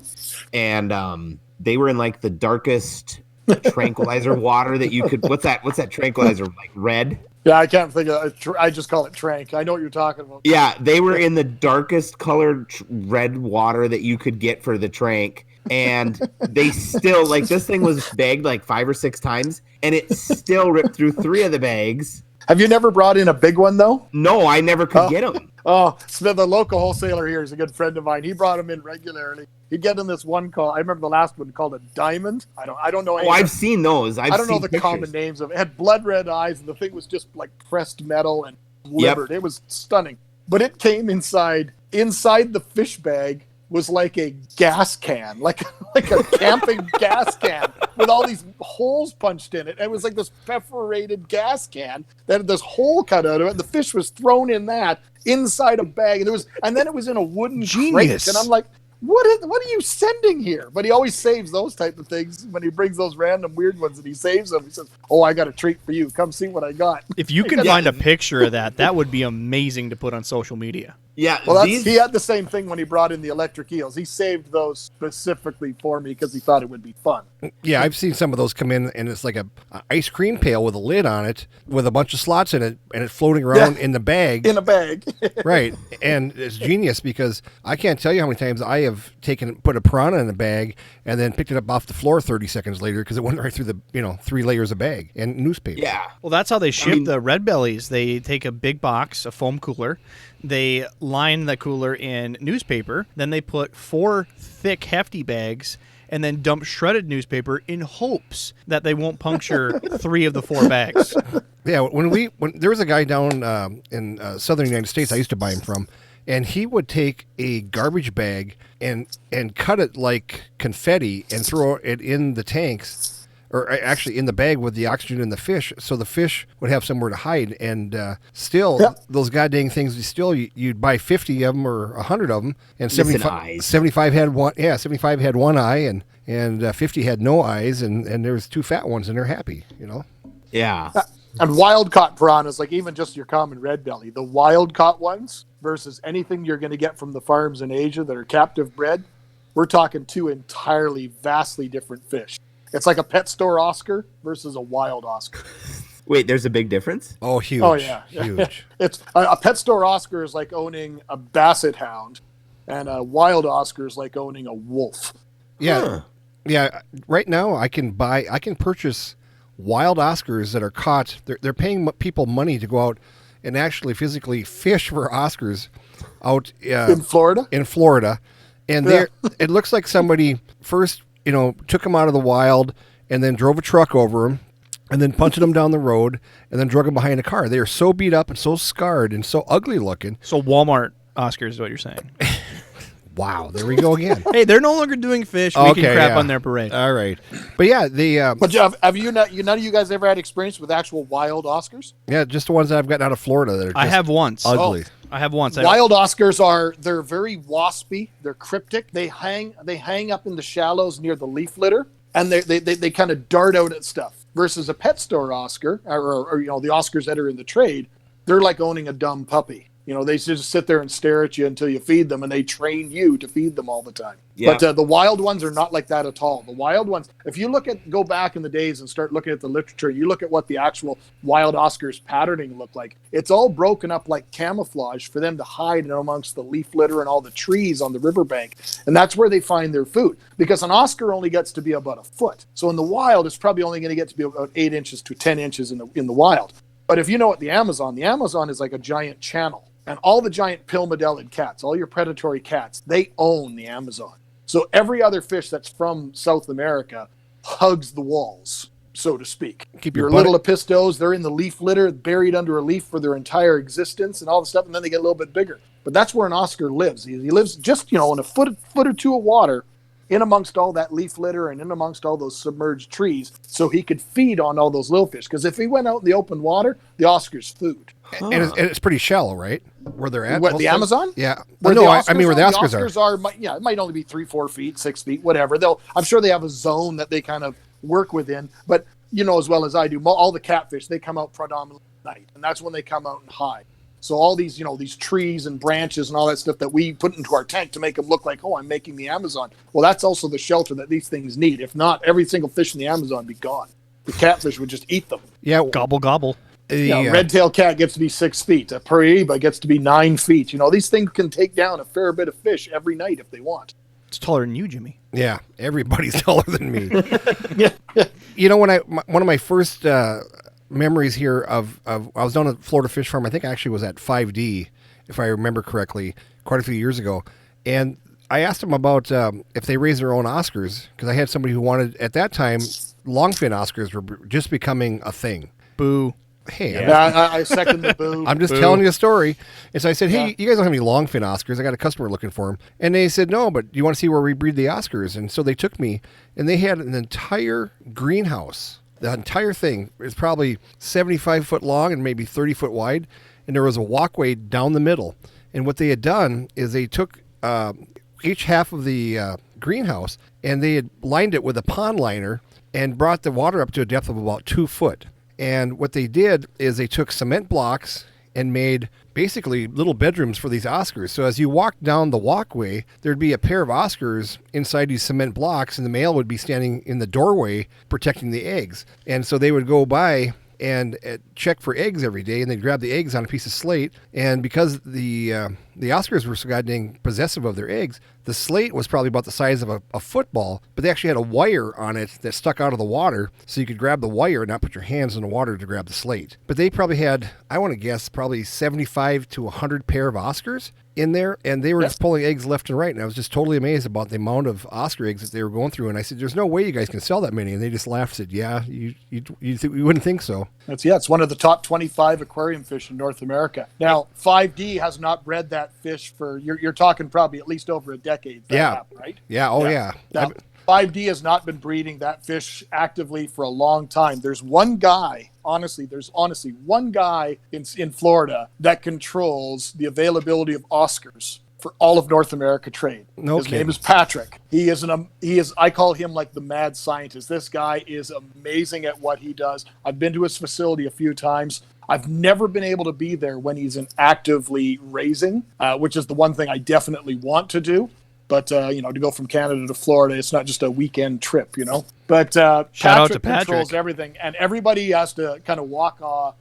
And they were in like the darkest tranquilizer water that you could. What's that tranquilizer, like red? Yeah, I can't think of it. I just call it trank. I know what you're talking about. Yeah, they were in the darkest colored red water that you could get for the trank. And they still, like, this thing was bagged like 5 or 6 times, and it still ripped through 3 of the bags. Have you never brought in a big one, though? No, I never could get them. Oh, Smith, the local wholesaler here is a good friend of mine. He brought them in regularly. He'd get in this one called, I remember the last one called a diamond. I don't know. Oh, I've seen those. I don't know the common names of it. It had blood red eyes, and the thing was just like pressed metal and livered. It was stunning. But it came inside the fish bag was like a gas can, like a camping gas can with all these holes punched in it. It was like this perforated gas can that had this hole cut out of it. And the fish was thrown in that inside a bag, and then it was in a wooden crate. And I'm like, what are you sending here? But he always saves those type of things when he brings those random weird ones, and he saves them. He says, "Oh, I got a treat for you. Come see what I got." If you can find a picture of that would be amazing to put on social media. Yeah, well, he had the same thing when he brought in the electric eels. He saved those specifically for me because he thought it would be fun. Yeah, I've seen some of those come in, and it's like a ice cream pail with a lid on it, with a bunch of slots in it, and it's floating around in the bag. In a bag. Right, and it's genius because I can't tell you how many times I have put a piranha in a bag and then picked it up off the floor 30 seconds later because it went right through the 3 layers of bag and newspaper. Yeah. Well, that's how they ship the red bellies. They take a big box, a foam cooler. They line the cooler in newspaper. Then they put 4 thick, hefty bags and then dump shredded newspaper in hopes that they won't puncture 3 of the 4 bags. Yeah, when there was a guy down in southern United States I used to buy him from, and he would take a garbage bag and cut it like confetti and throw it in the tanks, or actually in the bag with the oxygen in the fish, so the fish would have somewhere to hide. And those goddamn things, you'd buy 50 of them or 100 of them, and 75 had one. Yeah, 75 had one eye, and 50 had no eyes, and there was 2 fat ones, and they're happy, Yeah. And wild caught piranhas, like even just your common red belly, the wild caught ones versus anything you're going to get from the farms in Asia that are captive bred, we're talking 2 entirely, vastly different fish. It's like a pet store Oscar versus a wild Oscar. Wait, there's a big difference? Oh, huge. Oh yeah, Huge. It's a pet store Oscar is like owning a basset hound, and a wild Oscar is like owning a wolf. Yeah. Huh. Yeah. Right now, I can purchase wild Oscars that are caught. They're paying people money to go out and actually physically fish for Oscars out In Florida? In Florida, and Yeah. it looks like somebody first, took them out of the wild and then drove a truck over them. And then punted them down the road, and then drug them behind a car. They are so beat up and so scarred and so ugly looking. So Walmart Oscars is what you're saying. Wow, there we go again. Hey, they're no longer doing fish. We can crap on their parade. All right, but yeah, But have you not? None of you guys ever had experience with actual wild Oscars? yeah, just the ones that I've gotten out of Florida that are just I have once. ugly. I have once. Wild Oscars they're very waspy. They're cryptic. They hang up in the shallows near the leaf litter, and they kind of dart out at stuff. Versus a pet store Oscar, or the Oscars that are in the trade, they're like owning a dumb puppy. They just sit there and stare at you until you feed them, and they train you to feed them all the time. Yeah. But the wild ones are not like that at all. The wild ones, if you go back in the days and start looking at the literature, you look at what the actual wild Oscars patterning looked like. It's all broken up like camouflage for them to hide in amongst the leaf litter and all the trees on the riverbank. And that's where they find their food. Because an Oscar only gets to be about a foot. So in the wild, it's probably only going to get to be about 8 inches to 10 inches in the wild. But if you know what the Amazon is like a giant channel. And all the giant pilmodellid cats, all your predatory cats, they own the Amazon. So every other fish that's from South America hugs the walls, so to speak. Keep your your little apistos, they're in the leaf litter, buried under a leaf for their entire existence and all the stuff, and then they get a little bit bigger. But that's where an Oscar lives. He lives just, in a foot or two of water, in amongst all that leaf litter and in amongst all those submerged trees, so he could feed on all those little fish. Because if he went out in the open water, the Oscar's food. And it's pretty shallow, right? Where they're at. What, the Amazon? Yeah. Where Well, no, the I mean where the Oscars are. It might only be 3-4 feet, 6 feet, whatever. I'm sure they have a zone that they kind of work within. But as well as I do, all the catfish, they come out predominantly at night, and that's when they come out and hide. So all these, these trees and branches and all that stuff that we put into our tank to make them look like, oh, I'm making the Amazon. Well, that's also the shelter that these things need. If not, every single fish in the Amazon would be gone. The catfish would just eat them. Yeah. Gobble, gobble. Red-tailed cat gets to be 6 feet. A Paraíba gets to be 9 feet. These things can take down a fair bit of fish every night if they want. It's taller than you, Jimmy. Yeah, everybody's taller than me. Yeah. One of my first memories here of I was down at Florida Fish Farm. I think I actually was at 5D, if I remember correctly, quite a few years ago. And I asked them about if they raise their own Oscars, because I had somebody who wanted, at that time, longfin Oscars were just becoming a thing. Boo. Hey, Yeah, I second the boo. I'm just telling you a story. And so I said, hey, you guys don't have any longfin Oscars. I got a customer looking for them. And they said, no, but you want to see where we breed the Oscars? And so they took me, and they had an entire greenhouse. The entire thing is probably 75 foot long and maybe 30 foot wide. And there was a walkway down the middle. And what they had done is they took each half of the greenhouse, and they had lined it with a pond liner and brought the water up to a depth of about 2 foot. And what they did is they took cement blocks and made basically little bedrooms for these Oscars. So as you walk down the walkway, there'd be a pair of Oscars inside these cement blocks, and the male would be standing in the doorway protecting the eggs. And so they would go by and check for eggs every day, and they'd grab the eggs on a piece of slate. And because the Oscars were so goddamn possessive of their eggs, the slate was probably about the size of a football, but they actually had a wire on it that stuck out of the water, so you could grab the wire and not put your hands in the water to grab the slate. But they probably had, I want to guess, probably 75 to 100 pair of Oscars in there, and they were just pulling eggs left and right. And I was just totally amazed about the amount of Oscar eggs that they were going through. And I said, "There's no way you guys can sell that many." And they just laughed and said, "Yeah, you wouldn't think so." It's one of the top 25 aquarium fish in North America. Now, 5D has not bred that fish for you're talking probably at least over a decade. Right? Yeah. Oh yeah. Now, 5D has not been breeding that fish actively for a long time. There's one guy, there's one guy in Florida that controls the availability of Oscars for all of North America trade. His name is Patrick. He is I call him like the mad scientist. This guy is amazing at what he does. I've been to his facility a few times. I've never been able to be there when he's in actively raising, which is the one thing I definitely want to do. But, to go from Canada to Florida, it's not just a weekend trip, But Shout out to Patrick controls Patrick. everything, and everybody has to kind of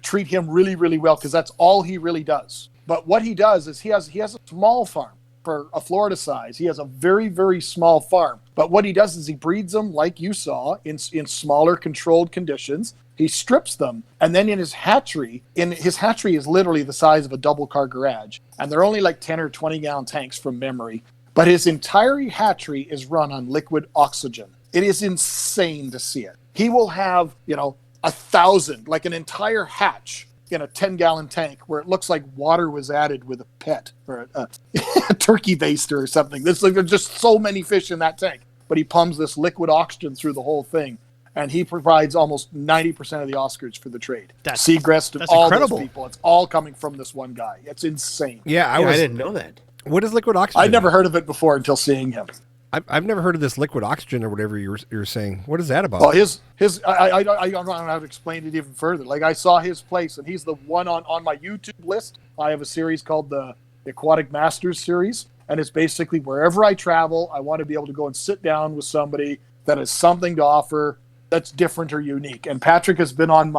treat him really, really well, because that's all he really does. But what he does is he has a small farm. For a Florida size, he has a very, very small farm. But what he does is he breeds them, like you saw, in smaller controlled conditions. He strips them, and then his hatchery is literally the size of a double car garage, and they're only like 10 or 20 gallon tanks from memory. But his entire hatchery is run on liquid oxygen. It is insane to see it. He will have 1,000, like an entire hatch, in a 10-gallon tank where it looks like water was added with a pet or a turkey baster or something. There's just so many fish in that tank. But he pumps this liquid oxygen through the whole thing, and he provides almost 90% of the Oscars for the trade. Seagrass and all incredible. those people. It's all coming from this one guy. It's insane. Yeah, I didn't know that. What is liquid oxygen? I'd never heard of it before until seeing him. I've never heard of this liquid oxygen or whatever you're saying. What is that about? Well, I don't know how to explain it even further. Like, I saw his place, and he's the one on my YouTube list. I have a series called the Aquatic Masters series, and it's basically wherever I travel, I want to be able to go and sit down with somebody that has something to offer that's different or unique. And Patrick has been in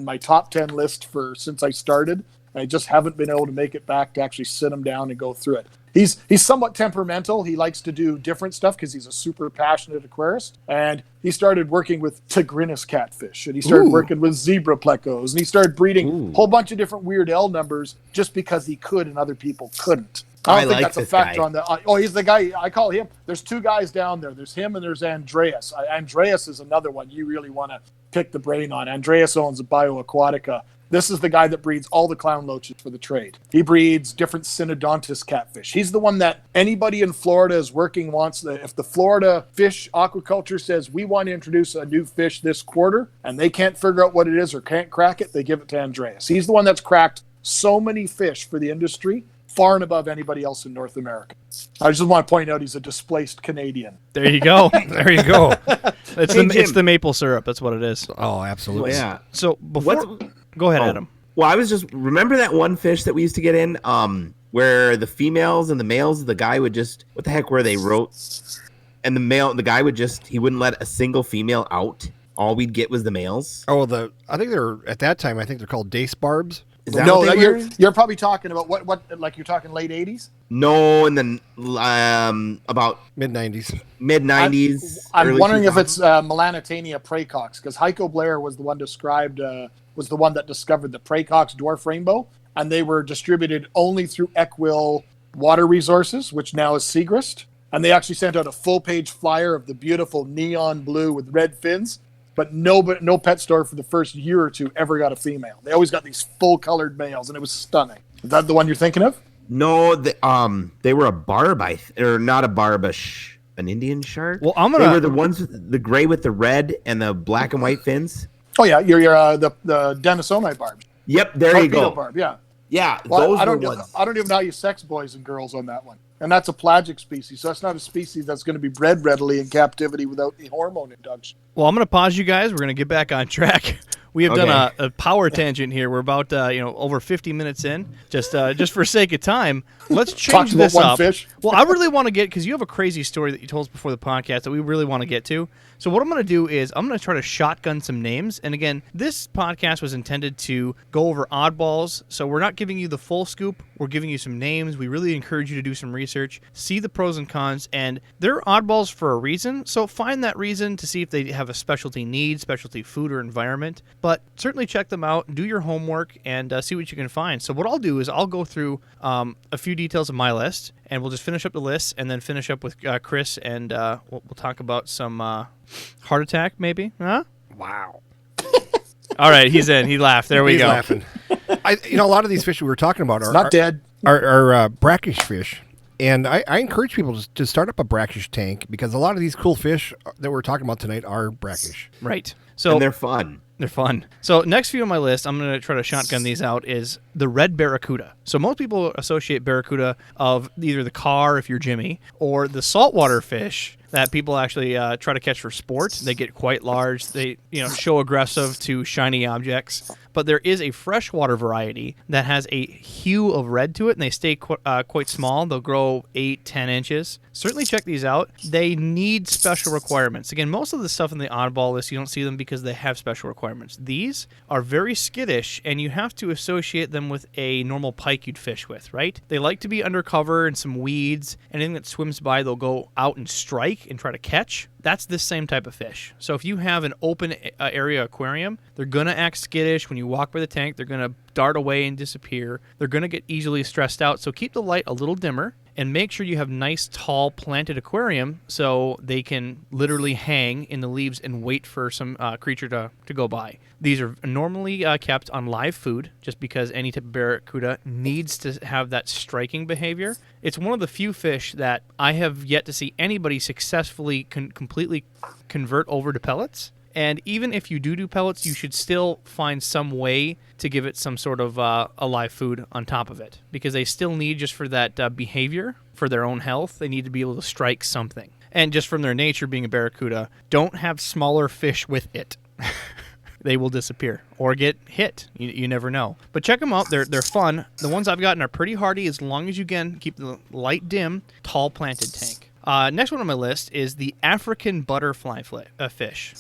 my top 10 list since I started. I just haven't been able to make it back to actually sit him down and go through it. He's somewhat temperamental. He likes to do different stuff because he's a super passionate aquarist. And he started working with tigrinus catfish, and he started working with zebra plecos, and he started breeding a whole bunch of different weird L numbers just because he could and other people couldn't. I don't think that's a factor on the. He's the guy. I call him. There's two guys down there. There's him and there's Andreas. Andreas is another one you really want to pick the brain on. Andreas owns a BioAquatica. This is the guy that breeds all the clown loaches for the trade. He breeds different synodontis catfish. He's the one that anybody in Florida is working wants. If the Florida fish aquaculture says, we want to introduce a new fish this quarter, and they can't figure out what it is or can't crack it, they give it to Andreas. He's the one that's cracked so many fish for the industry, far and above anybody else in North America. I just want to point out he's a displaced Canadian. There you go. There you go. It's the maple syrup. That's what it is. Oh, absolutely. Yeah. So before... Go ahead, Adam. Well, I was just remember that one fish that we used to get in, where the females and the males, the guy would just what the heck were they wrote, and the guy would he wouldn't let a single female out. All we'd get was the males. Oh, I think they're at that time. I think they're called dace barbs. Is that No, what they were? you're probably talking about what like you're talking late 80s? No, and then about Mid 90s. mid 90s. I'm wondering if it's Melanitania praecox, because Heiko Blair was the one that discovered the praecox dwarf rainbow, and they were distributed only through Equil Water Resources, which now is Seagrist. And they actually sent out a full-page flyer of the beautiful neon blue with red fins, but no pet store for the first year or two ever got a female. They always got these full-colored males, and it was stunning. Is that the one you're thinking of? No, they were a barb, or not a barb, an Indian shark. Well, They were the ones with the gray with the red and the black and white fins. Oh yeah, you're the Denisonii barb. Yep, there you go. Torpedo barb, yeah. Yeah, Well, those I were don't ones. I don't even know how you sex boys and girls on that one. And that's a pelagic species, so that's not a species that's going to be bred readily in captivity without the hormone induction. Well, I'm going to pause you guys. We're going to get back on track. We have done a power tangent here. We're about over 50 minutes in. Just for sake of time, let's change this one up. fish. Well, I really want to get, because you have a crazy story that you told us before the podcast that we really want to get to. So what I'm going to do is I'm going to try to shotgun some names. And again, this podcast was intended to go over oddballs. So we're not giving you the full scoop. We're giving you some names. We really encourage you to do some research, see the pros and cons, and they're oddballs for a reason. So find that reason to see if they have a specialty need, specialty food or environment. But certainly check them out, do your homework, and see what you can find. So what I'll do is I'll go through a few details of my list, and we'll just finish up the list, and then finish up with Chris, and we'll talk about some heart attack, maybe. Huh? Wow. All right, he's in. He laughed. There we He's go. laughing. A lot of these fish we were talking about are Not dead. are brackish fish. And I encourage people to start up a brackish tank, because a lot of these cool fish that we're talking about tonight are brackish. Right. So And they're fun. They're fun. So next few on my list, I'm going to try to shotgun these out, is the red barracuda. So most people associate barracuda of either the car, if you're Jimmy, or the saltwater fish that people actually try to catch for sport. They get quite large. They show aggressive to shiny objects. But there is a freshwater variety that has a hue of red to it, and they stay quite small. They'll grow 8-10 inches. Certainly check these out. They need special requirements. Again, most of the stuff in the oddball list, you don't see them because they have special requirements. These are very skittish, and you have to associate them with a normal pike you'd fish with, right? They like to be undercover in some weeds. Anything that swims by, they'll go out and strike and try to catch. That's this same type of fish. So if you have an open area aquarium, they're going to act skittish. When you walk by the tank, they're going to dart away and disappear. They're going to get easily stressed out. So keep the light a little dimmer and make sure you have nice, tall, planted aquarium so they can literally hang in the leaves and wait for some creature to go by. These are normally kept on live food just because any type of barracuda needs to have that striking behavior. It's one of the few fish that I have yet to see anybody successfully completely convert over to pellets. And even if you do pellets, you should still find some way to give it some sort of a live food on top of it. Because they still need, just for that behavior, for their own health, they need to be able to strike something. And just from their nature being a barracuda, don't have smaller fish with it. They will disappear or get hit. You never know. But check them out. They're fun. The ones I've gotten are pretty hardy as long as you can keep the light dim, tall planted tank. Next one on my list is the African butterfly fish.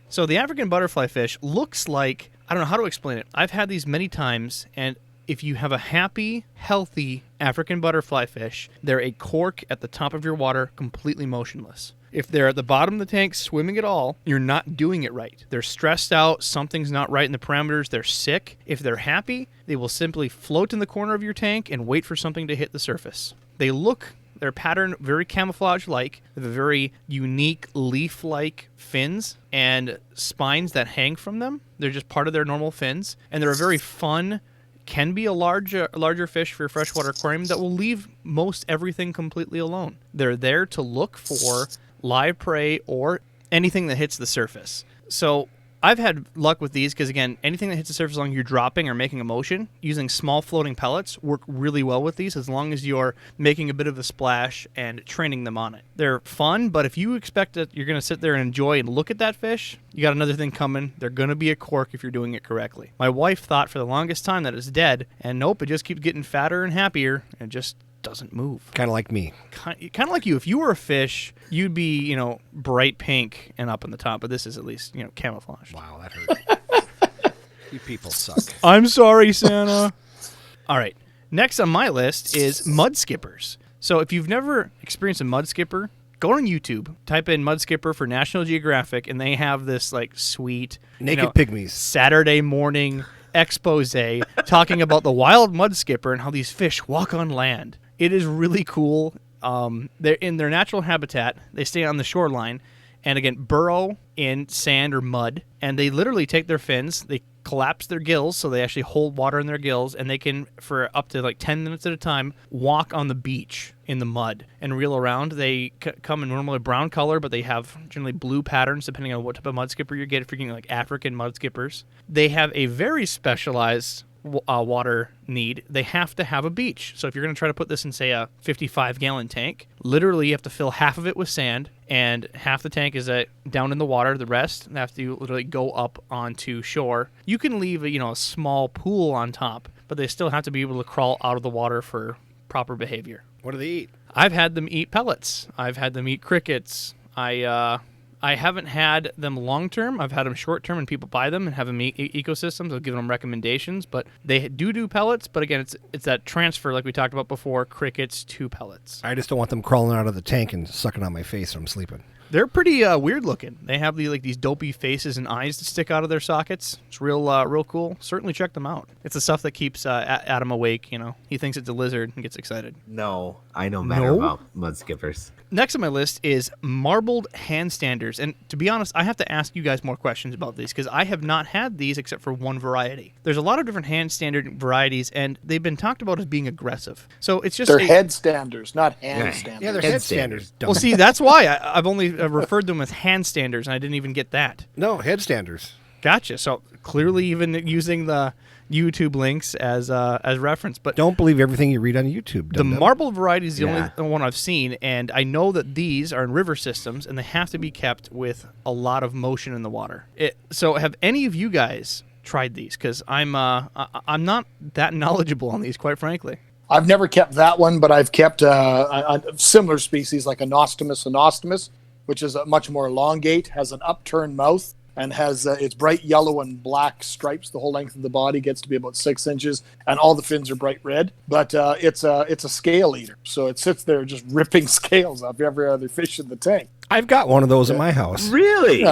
So the African butterfly fish looks like, I don't know how to explain it. I've had these many times, and if you have a happy, healthy African butterfly fish, they're a cork at the top of your water, completely motionless. If they're at the bottom of the tank swimming at all, you're not doing it right. They're stressed out, something's not right in the parameters, they're sick. If they're happy, they will simply float in the corner of your tank and wait for something to hit the surface. Their pattern very camouflage-like. They have a very unique leaf-like fins and spines that hang from them. They're just part of their normal fins, and they're a very fun, can be a larger fish for your freshwater aquarium that will leave most everything completely alone. They're there to look for live prey or anything that hits the surface. So I've had luck with these because, again, anything that hits the surface as long as you're dropping or making a motion, using small floating pellets work really well with these as long as you're making a bit of a splash and training them on it. They're fun, but if you expect that you're going to sit there and enjoy and look at that fish, you got another thing coming. They're going to be a cork if you're doing it correctly. My wife thought for the longest time that it's dead, and nope, it just keeps getting fatter and happier and just doesn't move. Kind of like me. Kind of like you. If you were a fish, you'd be, bright pink and up on the top, but this is at least, camouflage. Wow, that hurt. You people suck. I'm sorry, Santa. All right. Next on my list is mud skippers. So if you've never experienced a mud skipper, go on YouTube, type in mud skipper for National Geographic, and they have this sweet Naked pygmies Saturday morning expose talking about the wild mud skipper and how these fish walk on land. It is really cool. They're in their natural habitat. They stay on the shoreline and, again, burrow in sand or mud. And they literally take their fins, they collapse their gills, so they actually hold water in their gills, and they can, for up to 10 minutes at a time, walk on the beach in the mud and reel around. They come in normally brown color, but they have generally blue patterns depending on what type of mud skipper you get. If you're getting African mud skippers, they have a very specialized water need. They have to have a beach. So if you're going to try to put this in, say, a 55-gallon tank, literally you have to fill half of it with sand, and half the tank is down in the water. The rest have to literally go up onto shore. You can leave a small pool on top, but they still have to be able to crawl out of the water for proper behavior. What do they eat? I've had them eat pellets. I've had them eat crickets. I haven't had them long-term. I've had them short-term, and people buy them and have them eat ecosystems. I've given them recommendations, but they do pellets. But again, it's that transfer, like we talked about before, crickets to pellets. I just don't want them crawling out of the tank and sucking on my face when I'm sleeping. They're pretty weird looking. They have these dopey faces and eyes that stick out of their sockets. It's real cool. Certainly check them out. It's the stuff that keeps Adam awake. He thinks it's a lizard and gets excited. No, I know better about mud skippers. Next on my list is marbled handstanders. And to be honest, I have to ask you guys more questions about these because I have not had these except for one variety. There's a lot of different handstander varieties, and they've been talked about as being aggressive. So it's just... They're headstanders, not handstanders. Yeah, they're headstanders. Well, see, that's why I've only referred to them as handstanders, and I didn't even get that. No, headstanders. Gotcha. So clearly even using the YouTube links as reference. But Don't believe everything you read on YouTube. the dum-dum. marble variety is the Yeah. only one I've seen, and I know that these are in river systems, and they have to be kept with a lot of motion in the water. So have any of you guys tried these? Because I'm not that knowledgeable on these, quite frankly. I've never kept that one, but I've kept a similar species like Anostomus, which is a much more elongate, has an upturned mouth, and has it's bright yellow and black stripes. The whole length of the body gets to be about 6 inches, and all the fins are bright red. But it's a scale eater, so it sits there just ripping scales off every other fish in the tank. I've got one of those at my house. Really?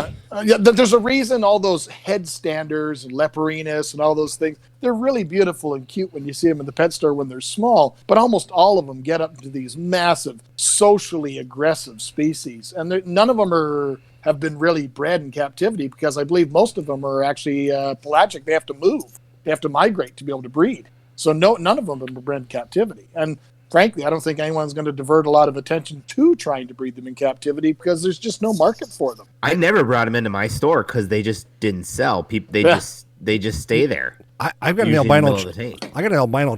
There's a reason all those headstanders and Leperinus and all those things, they're really beautiful and cute when you see them in the pet store when they're small, but almost all of them get up to these massive, socially aggressive species. And none of them have been really bred in captivity, because I believe most of them are actually pelagic. They have to move. They have to migrate to be able to breed. So none of them have been bred in captivity. And frankly, I don't think anyone's going to divert a lot of attention to trying to breed them in captivity, because there's just no market for them. I never brought them into my store because they just didn't sell. They just stay there. I've got an Usually in the albino. middle of the tank. I got an albino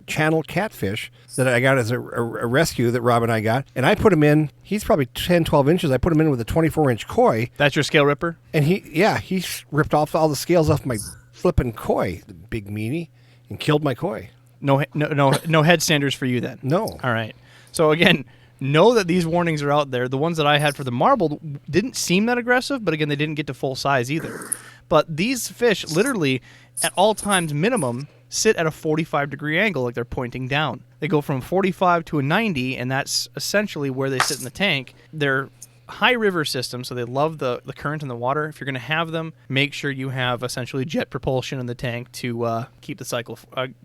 channel catfish that I got as a rescue that Rob and I got, and I put him in. He's probably 10, 12 inches. I put him in with a 24-inch koi, That's your scale ripper? and he ripped off all the scales off my flipping koi, the big meanie, and killed my koi. No headstanders for you then. No. All right. So again, know that these warnings are out there. The ones that I had for the marble didn't seem that aggressive, but again, they didn't get to full size either. But these fish literally, at all times minimum, sit at a 45-degree angle, like they're pointing down. They go from 45 to a 90, and that's essentially where they sit in the tank. They're high river system, so they love the current in the water. If you're going to have them, make sure you have essentially jet propulsion in the tank to keep the cycle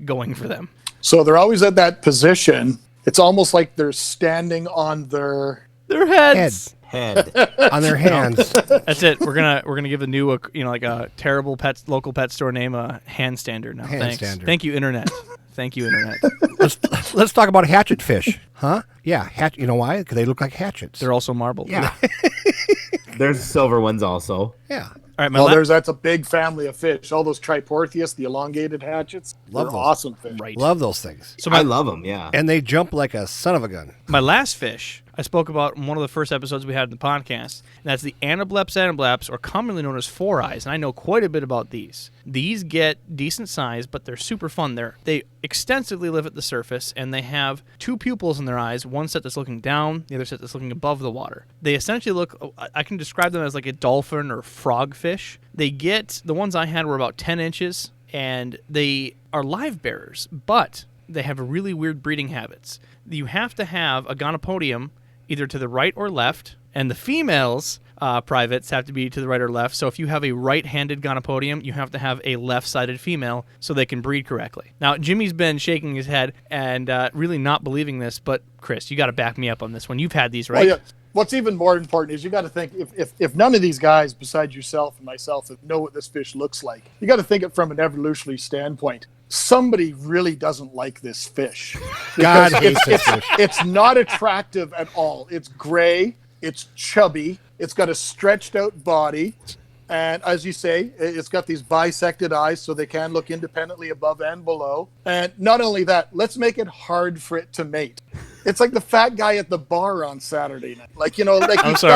going for them. So they're always at that position. It's almost like they're standing on their heads. Head. On their hands. That's it. We're gonna give the new like a terrible local pet store name a handstander now. Thanks. Handstander. Thank you, internet. Thank you, internet. Let's talk about hatchet fish, huh? Yeah, you know why? Because they look like hatchets. They're also marbled. Yeah, There's silver ones also. yeah. All right, that's a big family of fish. All those Triportheus, the elongated hatchets, Love they're those. awesome fish. right. Love those things. So I love them, yeah. And they jump like a son of a gun. my last fish I spoke about in one of the first episodes we had in the podcast, and that's the Anableps, or commonly known as four eyes, and I know quite a bit about these. These get decent size, but they're super fun. They extensively live at the surface, and they have two pupils in their eyes, one set that's looking down, the other set that's looking above the water. They essentially look, I can describe them as like a dolphin or frog fish. The ones I had were about 10 inches, and they are live bearers, but they have really weird breeding habits. You have to have a gonopodium either to the right or left, and the females, privates, have to be to the right or left. So if you have a right-handed gonopodium, you have to have a left-sided female so they can breed correctly. Now, Jimmy's been shaking his head and really not believing this, but Chris, you got to back me up on this one. You've had these, right? Well, yeah. What's even more important is you got to think, if none of these guys besides yourself and myself know what this fish looks like, you got to think it from an evolutionary standpoint. Somebody really doesn't like this fish. God hates this fish. It's not attractive at all. It's gray. It's chubby. It's got a stretched out body. And as you say, it's got these bisected eyes so they can look independently above and below. And not only that, let's make it hard for it to mate. It's like the fat guy at the bar on Saturday night. Like, you've got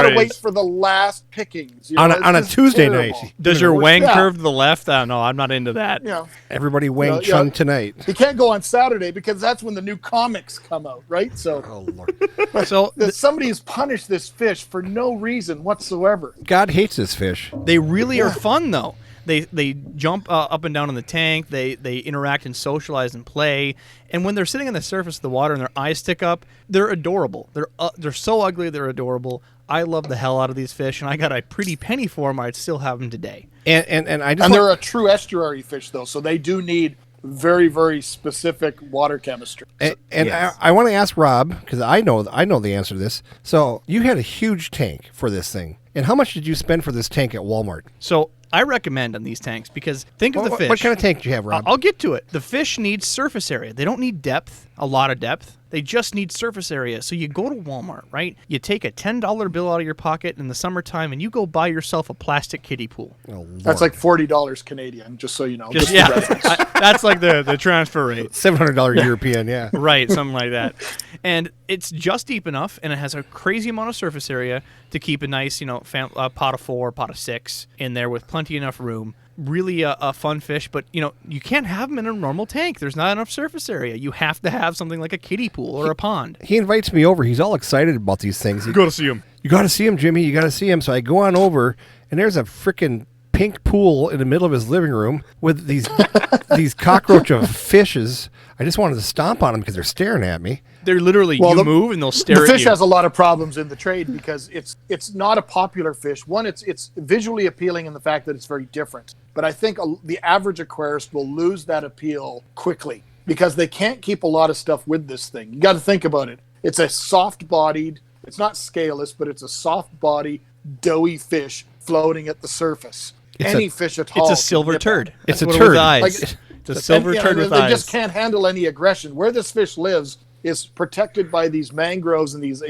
to wait for the last pickings. On a Tuesday terrible. night. Does your wang Yeah. curve to the left? No, I'm not into that. Everybody Wang Yeah, Chung yeah. tonight. You can't go on Saturday because that's when the new comics come out, right? So Oh, Lord. So somebody has punished this fish for no reason whatsoever. God hates this fish. they really are fun, though. They jump up and down in the tank. They interact and socialize and play. And when they're sitting on the surface of the water and their eyes stick up, they're adorable. They're so ugly, they're adorable. I love the hell out of these fish, and I got a pretty penny for them. I'd still have them today. And I just And they're a true estuary fish, though, so they do need very, very specific water chemistry. And Yes. I want to ask Rob, because I know the answer to this. So you had a huge tank for this thing, and how much did you spend for this tank at Walmart? So I recommend on these tanks because think of the fish. What kind of tank do you have, Rob? I'll get to it. The fish need surface area. They don't need depth, a lot of depth. They just need surface area. So you go to Walmart, right? You take a $10 bill out of your pocket in the summertime and you go buy yourself a plastic kiddie pool. Oh, Lord. That's like $40 Canadian, just so you know. Just, for yeah, reference. that's like the transfer rate. $700 European, yeah. Right, something like that. And it's just deep enough, and it has a crazy amount of surface area to keep a nice, pot of 4, pot of 6 in there with plenty enough room. Really a fun fish, but you can't have them in a normal tank. There's not enough surface area. You have to have something like a kiddie pool or a pond. He invites me over. He's all excited about these things. Go to see him. You got to see him, Jimmy. You got to see him. So I go on over, and there's a freaking pink pool in the middle of his living room with these cockroach of fishes. I just wanted to stomp on them because they're staring at me. They're literally, move and they'll stare at you. The fish has a lot of problems in the trade because it's not a popular fish. One, it's visually appealing in the fact that it's very different. But I think the average aquarist will lose that appeal quickly because they can't keep a lot of stuff with this thing. You got to think about it. It's a soft-bodied, it's not scaleless, but it's a soft-bodied, doughy fish floating at the surface. Any fish at all. It's a silver turd. It's a With turd. eyes. It's a silver turd with eyes. They just can't handle any aggression. Where this fish lives is protected by these mangroves and these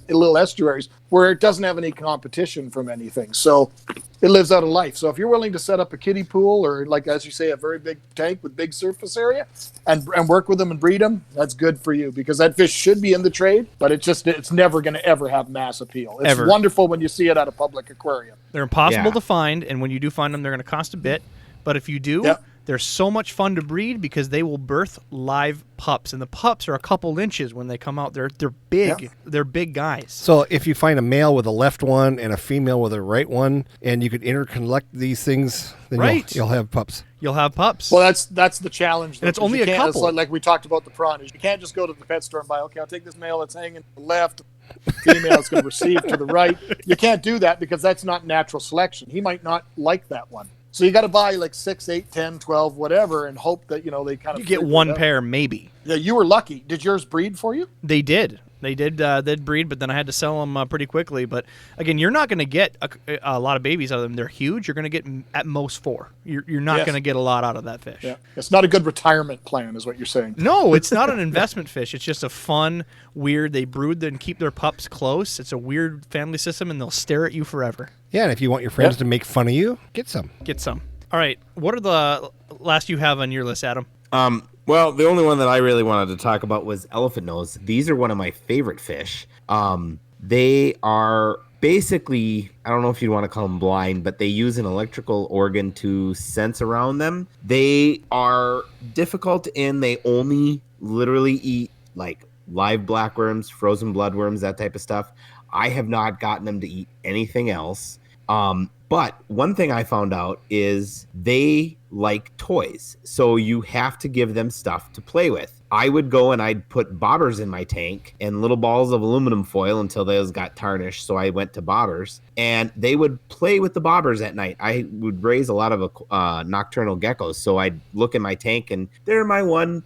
little estuaries where it doesn't have any competition from anything. So it lives out of life. So if you're willing to set up a kiddie pool or, like, as you say, a very big tank with big surface area and work with them and breed them, that's good for you because that fish should be in the trade, but it's never going to ever have mass appeal. It's wonderful when you see it at a public aquarium. They're impossible to find, and when you do find them, they're going to cost a bit. But if you do, they're so much fun to breed because they will birth live pups, and the pups are a couple inches when they come out. They're big. Yeah. They're big guys. So if you find a male with a left one and a female with a right one, and you could interconnect these things, then you'll have pups. You'll have pups. Well, that's the challenge. And it's only a couple. Like we talked about the prawn. You can't just go to the pet store and buy, okay, I'll take this male that's hanging to the left, female that's going to receive to the right. You can't do that because that's not natural selection. He might not like that one. So you got to buy like 6, 8, 10, 12, whatever, and hope that, they kind of... You get one pair, maybe. Yeah, you were lucky. Did yours breed for you? They did. They'd breed, but then I had to sell them pretty quickly. But again, you're not going to get a lot of babies out of them. They're huge. You're going to get at most 4. You're not going to get a lot out of that fish. Yeah. It's not a good retirement plan, is what you're saying. No, it's not an investment fish. It's just a fun, weird. They brood and keep their pups close. It's a weird family system, and they'll stare at you forever. Yeah, and if you want your friends to make fun of you, get some. All right. What are the last you have on your list, Adam? Well, the only one that I really wanted to talk about was elephant nose. These are one of my favorite fish. They are basically, I don't know if you'd want to call them blind, but they use an electrical organ to sense around them. They are difficult in they only literally eat like live blackworms, frozen bloodworms, that type of stuff. I have not gotten them to eat anything else. But one thing I found out is they like toys. So you have to give them stuff to play with. I would go and I'd put bobbers in my tank and little balls of aluminum foil until those got tarnished. So I went to bobbers and they would play with the bobbers at night. I would raise a lot of nocturnal geckos. So I'd look in my tank and there my one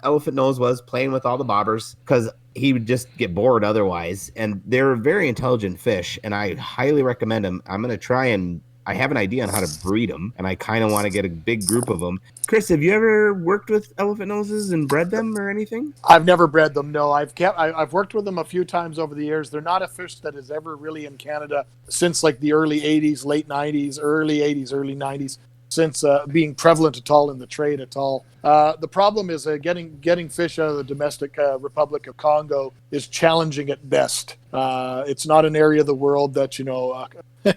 elephant nose was playing with all the bobbers because he would just get bored otherwise. And they're very intelligent fish, and I highly recommend them. I'm going to try and I have an idea on how to breed them, and I kind of want to get a big group of them. Chris, have you ever worked with elephant noses and bred them or anything? I've never bred them, no. I've worked with them a few times over the years. They're not a fish that is ever really in Canada since like the early 80s, late 90s, early 80s, early 90s. Since being prevalent at all in the trade at all. The problem is getting fish out of the domestic Republic of Congo is challenging at best. It's not an area of the world that,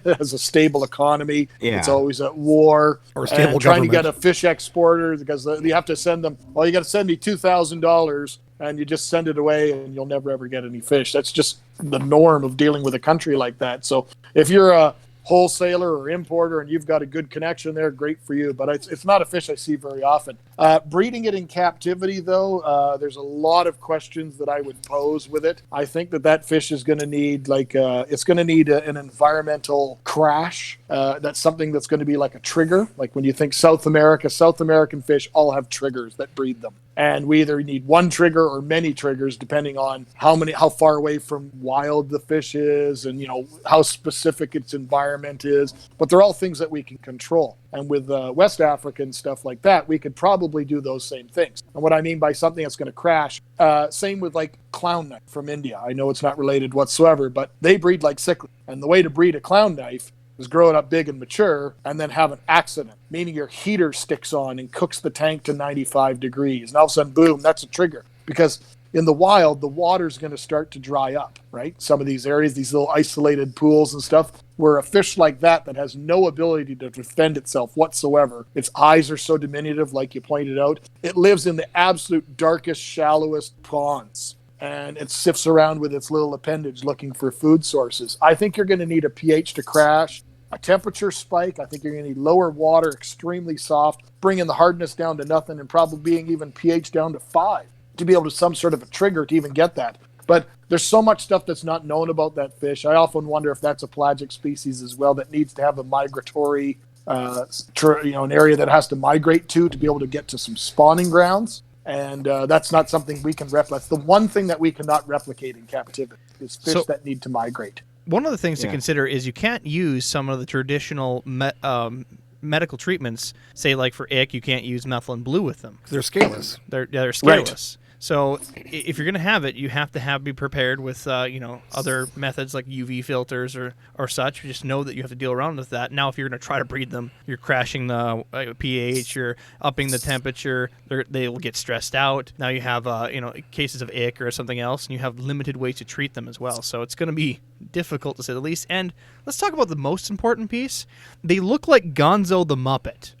has a stable economy. Yeah. It's always at war. Or a stable trying government. to get a fish exporter because you have to send them, you got to send me $2,000 and you just send it away and you'll never ever get any fish. That's just the norm of dealing with a country like that. So if you're a wholesaler or importer and you've got a good connection there, great for you, but it's not a fish I see very often. Breeding it in captivity though, there's a lot of questions that I would pose with it. I think that fish is going to need an environmental crash. That's something that's going to be like a trigger. Like when you think South American fish all have triggers that breed them. And we either need one trigger or many triggers, depending on how far away from wild the fish is and, how specific its environment is. But they're all things that we can control. And with West Africa and stuff like that, we could probably do those same things. And what I mean by something that's going to crash, same with like clown knife from India. I know it's not related whatsoever, but they breed like cichlid. And the way to breed a clown knife is grow it up big and mature and then have an accident, meaning your heater sticks on and cooks the tank to 95 degrees. And all of a sudden, boom, that's a trigger. Because in the wild, the water's going to start to dry up, right? Some of these areas, these little isolated pools and stuff, where a fish like that has no ability to defend itself whatsoever. Its eyes are so diminutive, like you pointed out. It lives in the absolute darkest, shallowest ponds. And it sifts around with its little appendage looking for food sources. I think you're going to need a pH to crash, a temperature spike. I think you're going to need lower water, extremely soft, bringing the hardness down to nothing, and probably being even pH down to 5 to be able to some sort of a trigger to even get that. But there's so much stuff that's not known about that fish. I often wonder if that's a pelagic species as well that needs to have a migratory, an area that has to migrate to be able to get to some spawning grounds. And that's not something we can replicate. That's the one thing that we cannot replicate in captivity is fish that need to migrate. One of the things to consider is you can't use some of the traditional medical treatments. Say, like for ick, you can't use methylene blue with them. They're scaleless. They're scaleless. Right. So if you're going to have it, you have to be prepared with other methods like UV filters or such. Just know that you have to deal around with that. Now, if you're going to try to breed them, you're crashing the pH, you're upping the temperature. They will get stressed out. Now you have cases of ick or something else, and you have limited ways to treat them as well. So it's going to be difficult to say the least. And let's talk about the most important piece. They look like Gonzo the Muppet.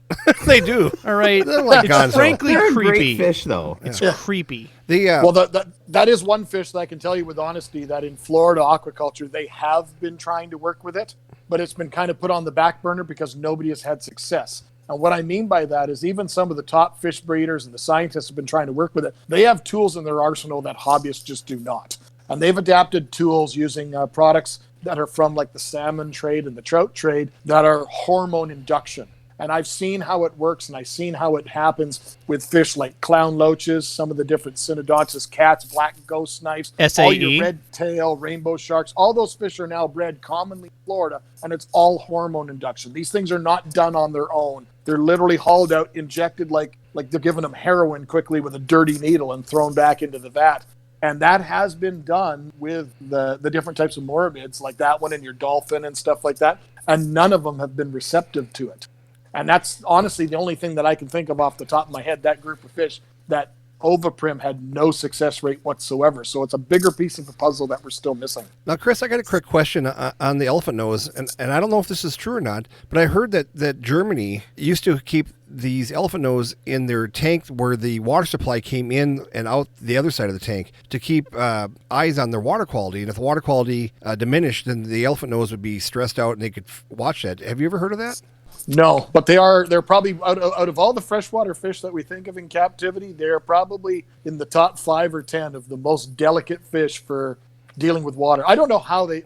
They do. All right. Like it's Gonzo. frankly They're a creepy. great fish, though. It's creepy. Well, that is one fish that I can tell you with honesty that in Florida aquaculture, they have been trying to work with it, but it's been kind of put on the back burner because nobody has had success. And what I mean by that is even some of the top fish breeders and the scientists have been trying to work with it. They have tools in their arsenal that hobbyists just do not. And they've adapted tools using products that are from like the salmon trade and the trout trade that are hormone induction. And I've seen how it works, and I've seen how it happens with fish like clown loaches, some of the different Synodontis cats, black ghost snipes, SAE. all your red tail, rainbow sharks. All those fish are now bred commonly in Florida, and it's all hormone induction. These things are not done on their own. They're literally hauled out, injected like they're giving them heroin quickly with a dirty needle and thrown back into the vat. And that has been done with the different types of morbids, like that one and your dolphin and stuff like that. And none of them have been receptive to it. And that's honestly the only thing that I can think of off the top of my head, that group of fish, that Ovaprim had no success rate whatsoever. So it's a bigger piece of the puzzle that we're still missing. Now, Chris, I got a quick question on the elephant nose, and I don't know if this is true or not, but I heard that Germany used to keep these elephant nose in their tank where the water supply came in and out the other side of the tank to keep eyes on their water quality. And if the water quality diminished, then the elephant nose would be stressed out and they could watch that. Have you ever heard of that? No, but they're probably out of all the freshwater fish that we think of in captivity, they're probably in the top 5 or 10 of the most delicate fish for dealing with water. I don't know how they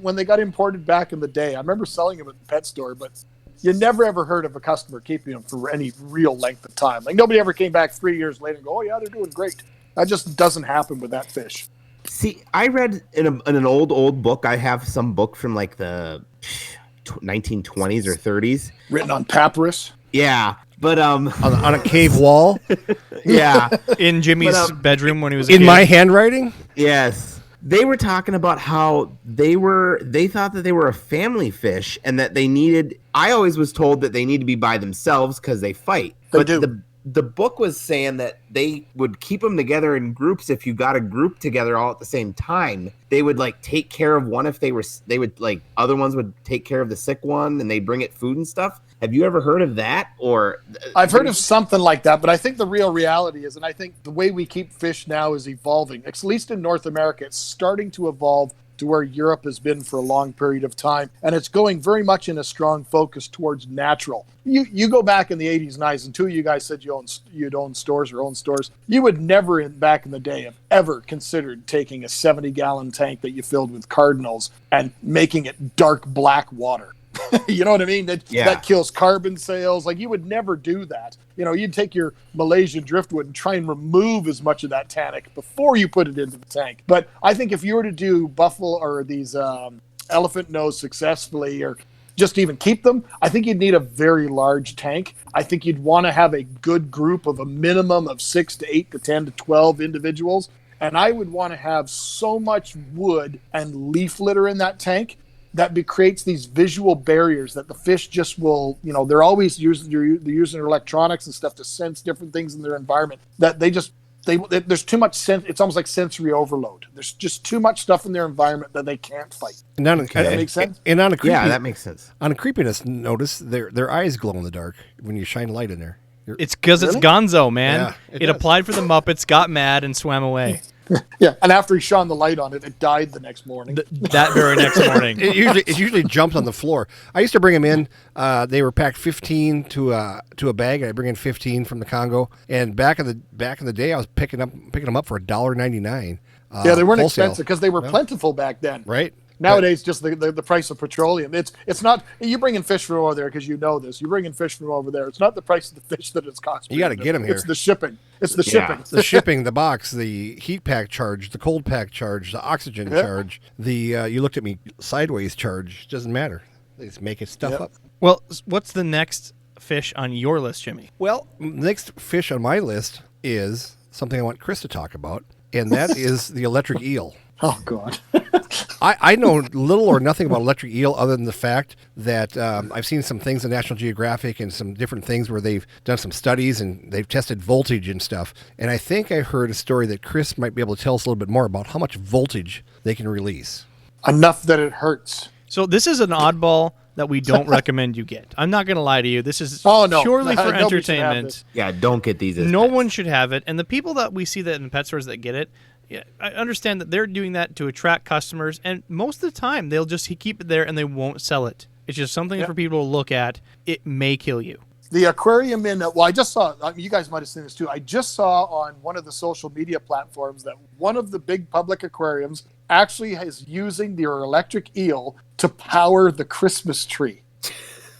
when they got imported back in the day. I remember selling them at the pet store, but you never ever heard of a customer keeping them for any real length of time. Like nobody ever came back 3 years later and go, "Oh yeah, they're doing great." That just doesn't happen with that fish. See, I read in an old book. I have some book from like the 1920s or 30s written on papyrus. Yeah, but on a cave wall. Yeah, in Jimmy's bedroom when he was a in kid. my handwriting. Yes, they were talking about how they thought that they were a family fish and that they needed. I always was told that they need to be by themselves because they fight. They do. The book was saying that they would keep them together in groups. If you got a group together all at the same time, they would like take care of one. If they would like other ones would take care of the sick one and they bring it food and stuff. Have you ever heard of that? Or I've heard of something like that, but I think the real reality is, and I think the way we keep fish now is evolving. At least in North America, it's starting to evolve to where Europe has been for a long period of time. And it's going very much in a strong focus towards natural. You go back in the 80s and 90s, and two of you guys said you'd own stores or own stores. You would never back in the day have ever considered taking a 70-gallon tank that you filled with cardinals and making it dark black water. You know what I mean? That kills carbon sales. Like you would never do that. You know, you'd take your Malaysian driftwood and try and remove as much of that tannic before you put it into the tank. But I think if you were to do buffalo or these elephant nose successfully, or just to even keep them, I think you'd need a very large tank. I think you'd want to have a good group of a minimum of 6 to 8 to 10 to 12 individuals. And I would want to have so much wood and leaf litter in that tank that creates these visual barriers that the fish just will, they're always using their electronics and stuff to sense different things in their environment, that there's too much it's almost like sensory overload. There's just too much stuff in their environment that they can't fight. Does that make sense? And on a that makes sense. On a creepiness notice, their eyes glow in the dark when you shine light in there. It's because it's Gonzo, man. Yeah, it applied for the Muppets, got mad, and swam away. Yeah, and after he shone the light on it, it died the next morning. That very next morning. It usually jumps on the floor. I used to bring them in. They were packed 15 to a bag. I bring in 15 from the Congo. And back in the day, I was picking them up for $1.99. Yeah, they weren't wholesale. expensive because they were plentiful back then. Right. Nowadays, just the price of petroleum. It's not, you bring in fish from over there because you know this. You bring in fish from over there. It's not the price of the fish that it's costing. You got to get them here. It's the shipping. Shipping. The shipping, the box, the heat pack charge, the cold pack charge, the oxygen charge, the you looked at me sideways charge. Doesn't matter. They just make stuff up. Well, what's the next fish on your list, Jimmy? Well, next fish on my list is something I want Chris to talk about, and that is the electric eel. Oh, God. I know little or nothing about electric eel other than the fact that I've seen some things in National Geographic and some different things where they've done some studies and they've tested voltage and stuff. And I think I heard a story that Chris might be able to tell us a little bit more about how much voltage they can release. Enough that it hurts. So this is an oddball that we don't recommend you get. I'm not going to lie to you. This is purely for entertainment. Yeah, don't get these. No one should have it. And the people that we see that in the pet stores that get it, yeah, I understand that they're doing that to attract customers, and most of the time they'll just keep it there and they won't sell it. It's just something for people to look at. It may kill you. The aquarium I just saw, you guys might have seen this too. I just saw on one of the social media platforms that one of the big public aquariums actually is using their electric eel to power the Christmas tree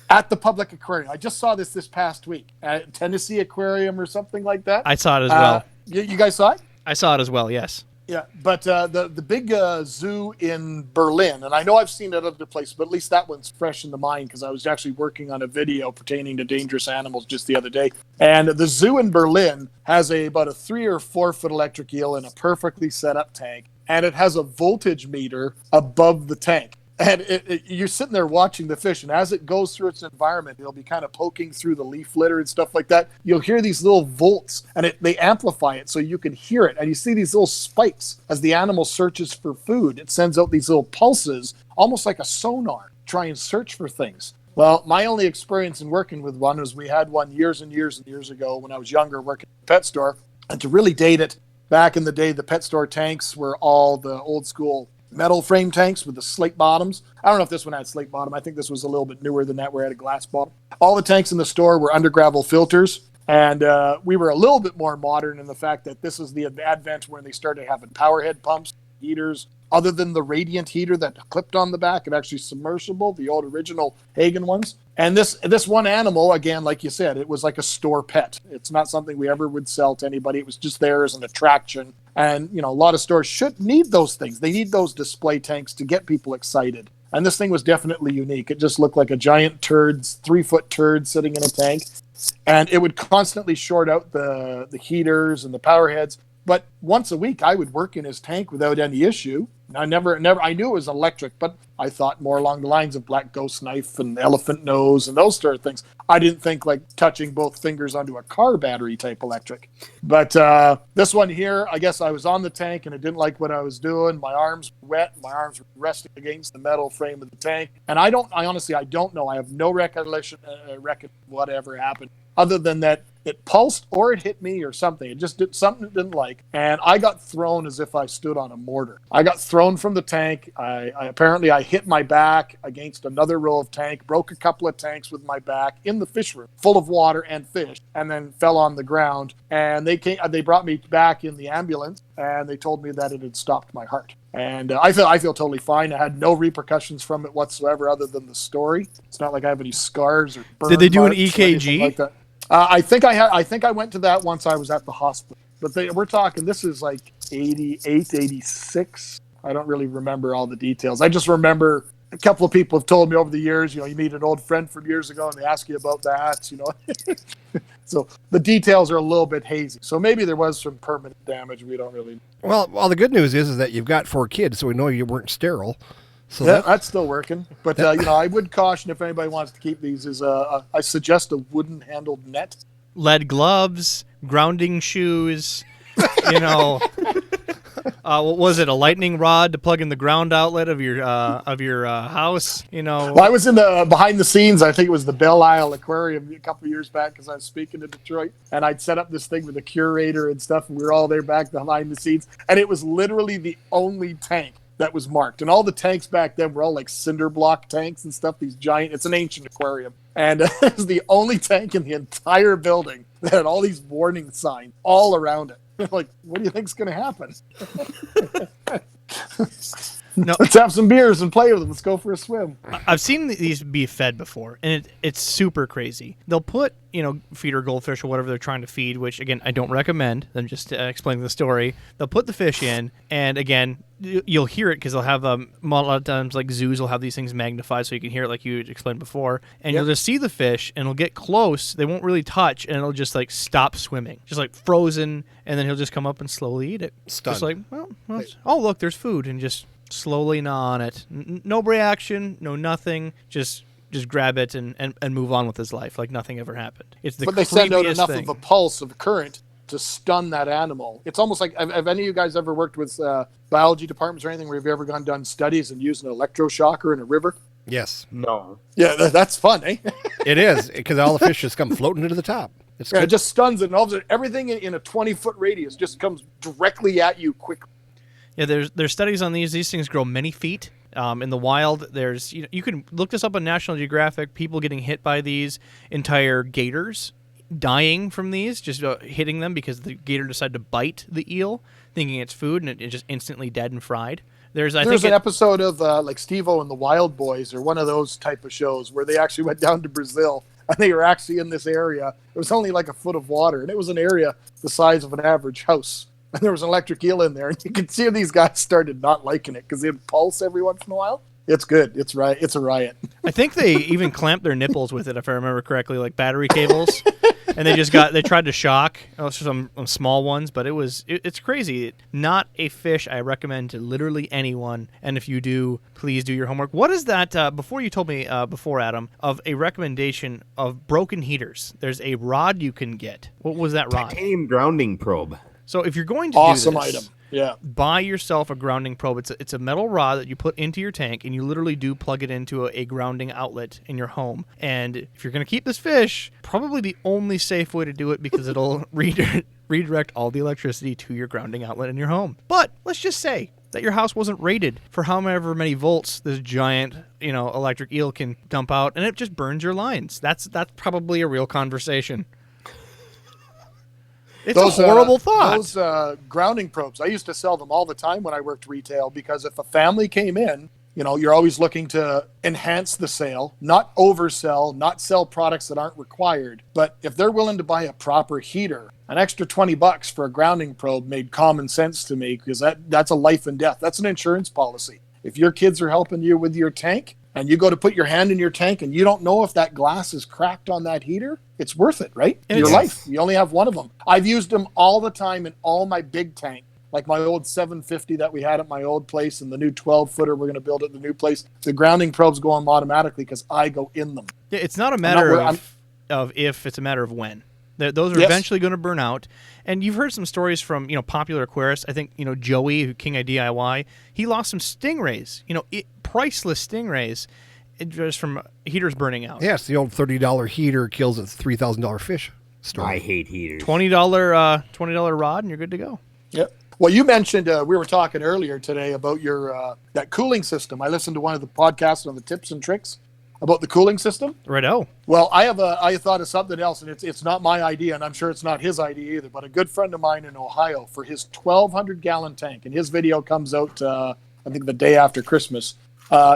at the public aquarium. I just saw this past week at Tennessee Aquarium or something like that. I saw it as well. You guys saw it? I saw it as well, yes. Yeah, but the big zoo in Berlin, and I know I've seen it other places, but at least that one's fresh in the mind because I was actually working on a video pertaining to dangerous animals just the other day. And the zoo in Berlin has about a 3 or 4 foot electric eel in a perfectly set up tank, and it has a voltage meter above the tank. And you're sitting there watching the fish, and as it goes through its environment, it'll be kind of poking through the leaf litter and stuff like that. You'll hear these little volts, and they amplify it so you can hear it. And you see these little spikes as the animal searches for food. It sends out these little pulses, almost like a sonar, to try and search for things. Well, my only experience in working with one was we had one years and years and years ago when I was younger working at a pet store. And to really date it, back in the day, the pet store tanks were all the old school metal frame tanks with the slate bottoms. I don't know if this one had slate bottom. I think this was a little bit newer than that, where it had a glass bottom. All the tanks in the store were under gravel filters. And we were a little bit more modern in the fact that this is the advent when they started having power head pumps, heaters. Other than the radiant heater that clipped on the back, it actually submersible, the old original Hagen ones. And this one animal, again, like you said, it was like a store pet. It's not something we ever would sell to anybody. It was just there as an attraction. And, a lot of stores should need those things. They need those display tanks to get people excited. And this thing was definitely unique. It just looked like a giant 3-foot turd sitting in a tank. And it would constantly short out the heaters and the power heads. But once a week, I would work in his tank without any issue. I knew it was electric, but I thought more along the lines of black ghost knife and elephant nose and those sort of things. I didn't think like touching both fingers onto a car battery type electric. But this one here, I guess I was on the tank and I didn't like what I was doing. My arms were wet. My arms were resting against the metal frame of the tank. And I honestly don't know. I have no recollection whatever happened, other than that it pulsed or it hit me or something. It just did something it didn't like. And I got thrown as if I stood on a mortar. I got thrown from the tank. I hit my back against another row of tank, broke a couple of tanks with my back in the fish room, full of water and fish, and then fell on the ground. And they brought me back in the ambulance, and they told me that it had stopped my heart. And I feel totally fine. I had no repercussions from it whatsoever, other than the story. It's not like I have any scars or burn Did they do an marks or anything EKG? like that. I think I went to that once I was at the hospital. But we're talking, this is like 88, 86. I don't really remember all the details. I just remember a couple of people have told me over the years, you meet an old friend from years ago and they ask you about that, So the details are a little bit hazy. So maybe there was some permanent damage. We don't really know. Well, the good news is that you've got 4 kids, so we know you weren't sterile. So that's still working. But, I would caution if anybody wants to keep these is I suggest a wooden handled net. Lead gloves, grounding shoes, what was it? A lightning rod to plug in the ground outlet of your house. Well, I was in the behind the scenes. I think it was the Belle Isle Aquarium a couple of years back because I was speaking to Detroit, and I'd set up this thing with a curator and stuff, and we were all there back behind the scenes, and it was literally the only tank that was marked, and all the tanks back then were all like cinder block tanks and stuff. These giant. It's an ancient aquarium, and it was the only tank in the entire building that had all these warning signs all around it. Like, what do you think's going to happen? No. Let's have some beers and play with them. Let's go for a swim. I've seen these be fed before, and it's super crazy. They'll put, feeder goldfish or whatever they're trying to feed, which, again, I don't recommend. I'm just explaining the story. They'll put the fish in, and, again, you'll hear it because they'll have a lot of times, like zoos will have these things magnified so you can hear it like you explained before. And You'll just see the fish, and it'll get close. They won't really touch, and it'll just, like, stop swimming. Just, like, frozen, and then he'll just come up and slowly eat it. Stunned. Just like, oh, look, there's food, and just slowly gnaw on it. No reaction, no nothing. Just grab it and move on with his life like nothing ever happened. It's the But they send out creepiest enough thing. of a pulse of current to stun that animal. It's almost like, have any of you guys ever worked with biology departments or anything where you've ever done studies and used an electroshocker in a river? Yes. No. Yeah, that's fun, eh? It is, because all the fish just come floating into the top. It's It good. just stuns it, and all of a sudden, everything in a 20-foot radius just comes directly at you quickly. Yeah, there's studies on these. These things grow many feet. In the wild, there's you can look this up on National Geographic. People getting hit by these, entire gators dying from these, just hitting them because the gator decided to bite the eel, thinking it's food, and it just instantly dead and fried. There's an episode of like Steve-O and the Wild Boys, or one of those type of shows, where they actually went down to Brazil, and they were actually in this area. It was only like a foot of water, and it was an area the size of an average house. And there was an electric eel in there, and you could see these guys started not liking it because they'd pulse every once in a while. It's good. It's right. It's a riot. I think they even clamped their nipples with it, if I remember correctly, like battery cables. And they tried to shock some small ones, but it's crazy. Not a fish I recommend to literally anyone. And if you do, please do your homework. What is that? Before you told me before, Adam, of a recommendation of broken heaters. There's a rod you can get. What was that rod? Titanium grounding probe. So if you're going to Awesome do this, item. Yeah. buy yourself a grounding probe. It's a metal rod that you put into your tank, and you literally do plug it into a grounding outlet in your home. And if you're going to keep this fish, probably the only safe way to do it, because it'll redirect all the electricity to your grounding outlet in your home. But let's just say that your house wasn't rated for however many volts this giant, electric eel can dump out, and it just burns your lines. That's probably a real conversation. It's a horrible thought. Those grounding probes, I used to sell them all the time when I worked retail, because if a family came in, you're always looking to enhance the sale, not oversell, not sell products that aren't required. But if they're willing to buy a proper heater, an extra $20 for a grounding probe made common sense to me, because that's a life and death. That's an insurance policy. If your kids are helping you with your tank, and you go to put your hand in your tank and you don't know if that glass is cracked on that heater, it's worth it, right? Your life. You only have one of them. I've used them all the time in all my big tank, like my old 750 that we had at my old place and the new 12-footer we're going to build at the new place. The grounding probes go on automatically because I go in them. Yeah, it's not a matter of if, it's a matter of when. Those are eventually going to burn out. And you've heard some stories from, popular aquarists. I think, Joey, King of DIY, he lost some stingrays, priceless stingrays, just from heaters burning out. Yeah, it's the old $30 heater kills a $3,000 fish story. I hate heaters. $20 rod, and you're good to go. Yep. Well, you mentioned, we were talking earlier today about your that cooling system. I listened to one of the podcasts on the tips and tricks about the cooling system. Righto. Well, I thought of something else, and it's not my idea, and I'm sure it's not his idea either, but a good friend of mine in Ohio, for his 1,200-gallon tank, and his video comes out, I think, the day after Christmas.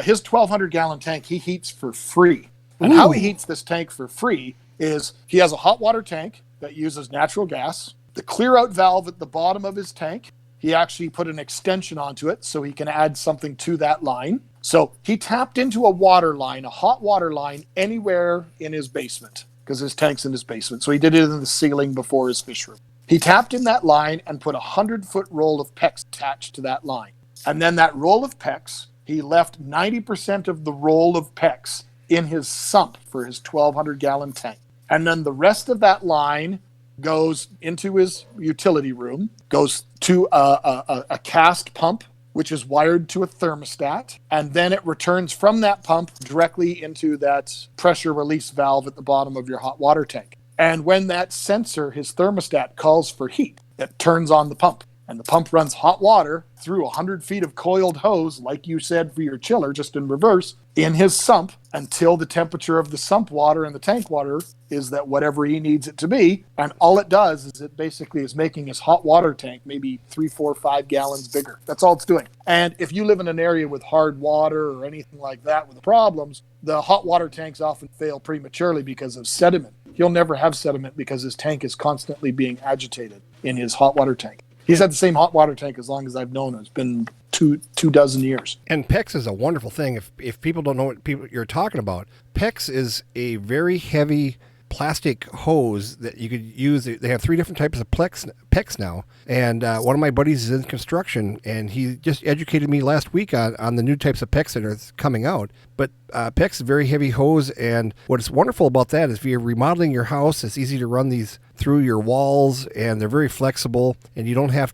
His 1,200-gallon tank, he heats for free. And how he heats this tank for free is he has a hot water tank that uses natural gas, the clear-out valve at the bottom of his tank. he actually put an extension onto it so he can add something to that line. So he tapped into a water line, a hot water line, anywhere in his basement, because his tank's in his basement. So he did it in the ceiling before his fish room. He tapped in that line and put a 100-foot roll of PEX attached to that line. And then that roll of PEX, he left 90% of the roll of PEX in his sump for his 1,200-gallon tank. And then the rest of that line goes into his utility room, goes to a cast pump, which is wired to a thermostat, and then it returns from that pump directly into that pressure release valve at the bottom of your hot water tank. And when that sensor, his thermostat, calls for heat, it turns on the pump. And the pump runs hot water through 100 feet of coiled hose, like you said for your chiller, just in reverse, in his sump until the temperature of the sump water and the tank water is that whatever he needs it to be. And all it does is it basically is making his hot water tank maybe 3, 4, 5 gallons bigger. That's all it's doing. And if you live in an area with hard water or anything like that with problems, the hot water tanks often fail prematurely because of sediment. He'll never have sediment because his tank is constantly being agitated in his hot water tank. He's had the same hot water tank as long as I've known him. It's been two dozen years. And PEX is a wonderful thing. If people don't know what you're talking about, PEX is a very heavy plastic hose that you could use. They have 3 different types of PEX now. And one of my buddies is in construction, and he just educated me last week on the new types of PEX that are coming out. But PEX is a very heavy hose, and what's wonderful about that is if you're remodeling your house, it's easy to run these through your walls, and they're very flexible, and you don't have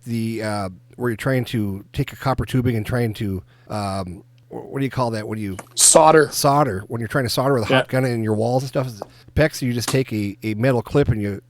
where you're trying to take a copper tubing and trying to what do you call that when you solder when you're trying to solder with a hot gun in your walls and stuff. PEX, you just take a metal clip and you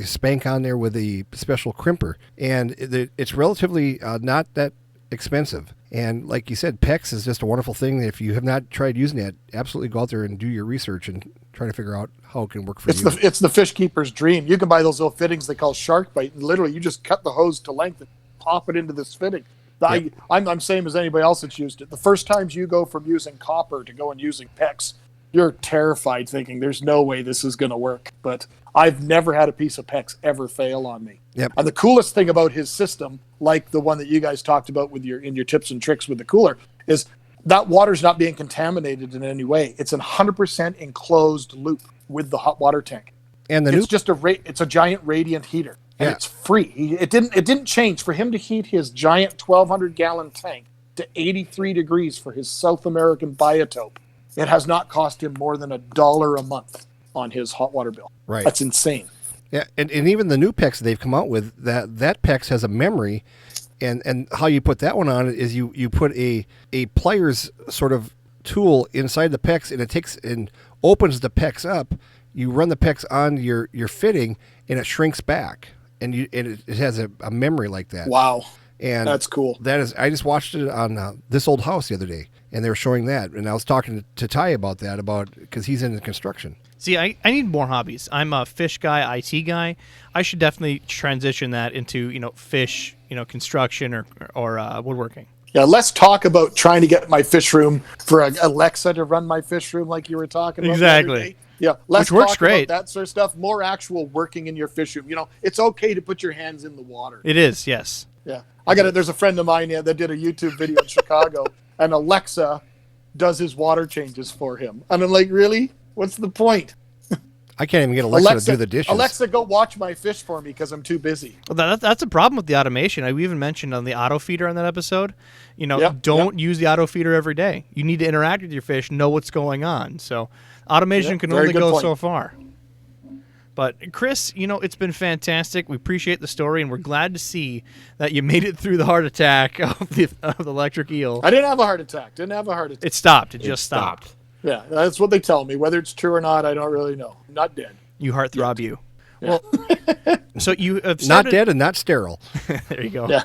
spank on there with a special crimper, and it's relatively not that expensive. And like you said, PEX is just a wonderful thing. If you have not tried using it, absolutely go out there and do your research and try to figure out how it can work for you. It's the fish keeper's dream. You can buy those little fittings they call shark bite, and literally you just cut the hose to length and pop it into this fitting. Yep. I'm same as anybody else that's used it. The first times you go from using copper to going using PEX, you're terrified thinking there's no way this is going to work. But I've never had a piece of PEX ever fail on me. Yep. And the coolest thing about his system, like the one that you guys talked about with in your tips and tricks with the cooler, is that water's not being contaminated in any way. It's a 100% enclosed loop with the hot water tank. And it's a giant radiant heater, and it's free. It didn't change for him to heat his giant 1,200-gallon tank to 83 degrees for his South American biotope. It has not cost him more than $1 a month on his hot water bill. Right. That's insane. Yeah, and even the new PEX they've come out with, that PEX has a memory, and how you put that one on is you put a pliers sort of tool inside the PEX, and it takes and opens the PEX up. You run the PEX on your fitting, and it shrinks back, and it has a memory like that. Wow. And that's cool. I just watched it on This Old House the other day, and they were showing that, and I was talking to Ty about that, because he's in construction. See, I need more hobbies. I'm a fish guy, IT guy. I should definitely transition that into fish, construction or woodworking. Yeah, let's talk about trying to get my fish room for Alexa to run my fish room, like you were talking about. Exactly. Yeah, let's Which works talk great. about that sort of stuff. More actual working in your fish room. It's okay to put your hands in the water. It is, yes. Yeah, there's a friend of mine that did a YouTube video in Chicago, and Alexa does his water changes for him. And I'm like, really? What's the point? I can't even get Alexa to do the dishes. Alexa, go watch my fish for me because I'm too busy. Well, that's a problem with the automation. We even mentioned on the auto feeder on that episode, don't use the auto feeder every day. You need to interact with your fish, know what's going on. So automation can only go so far. But Chris, it's been fantastic. We appreciate the story, and we're glad to see that you made it through the heart attack of the electric eel. I didn't have a heart attack. It stopped. It just stopped. Yeah, that's what they tell me. Whether it's true or not, I don't really know. I'm not dead. You heartthrob you. Yeah. Well, so you have not dead and not sterile. There you go. Yeah.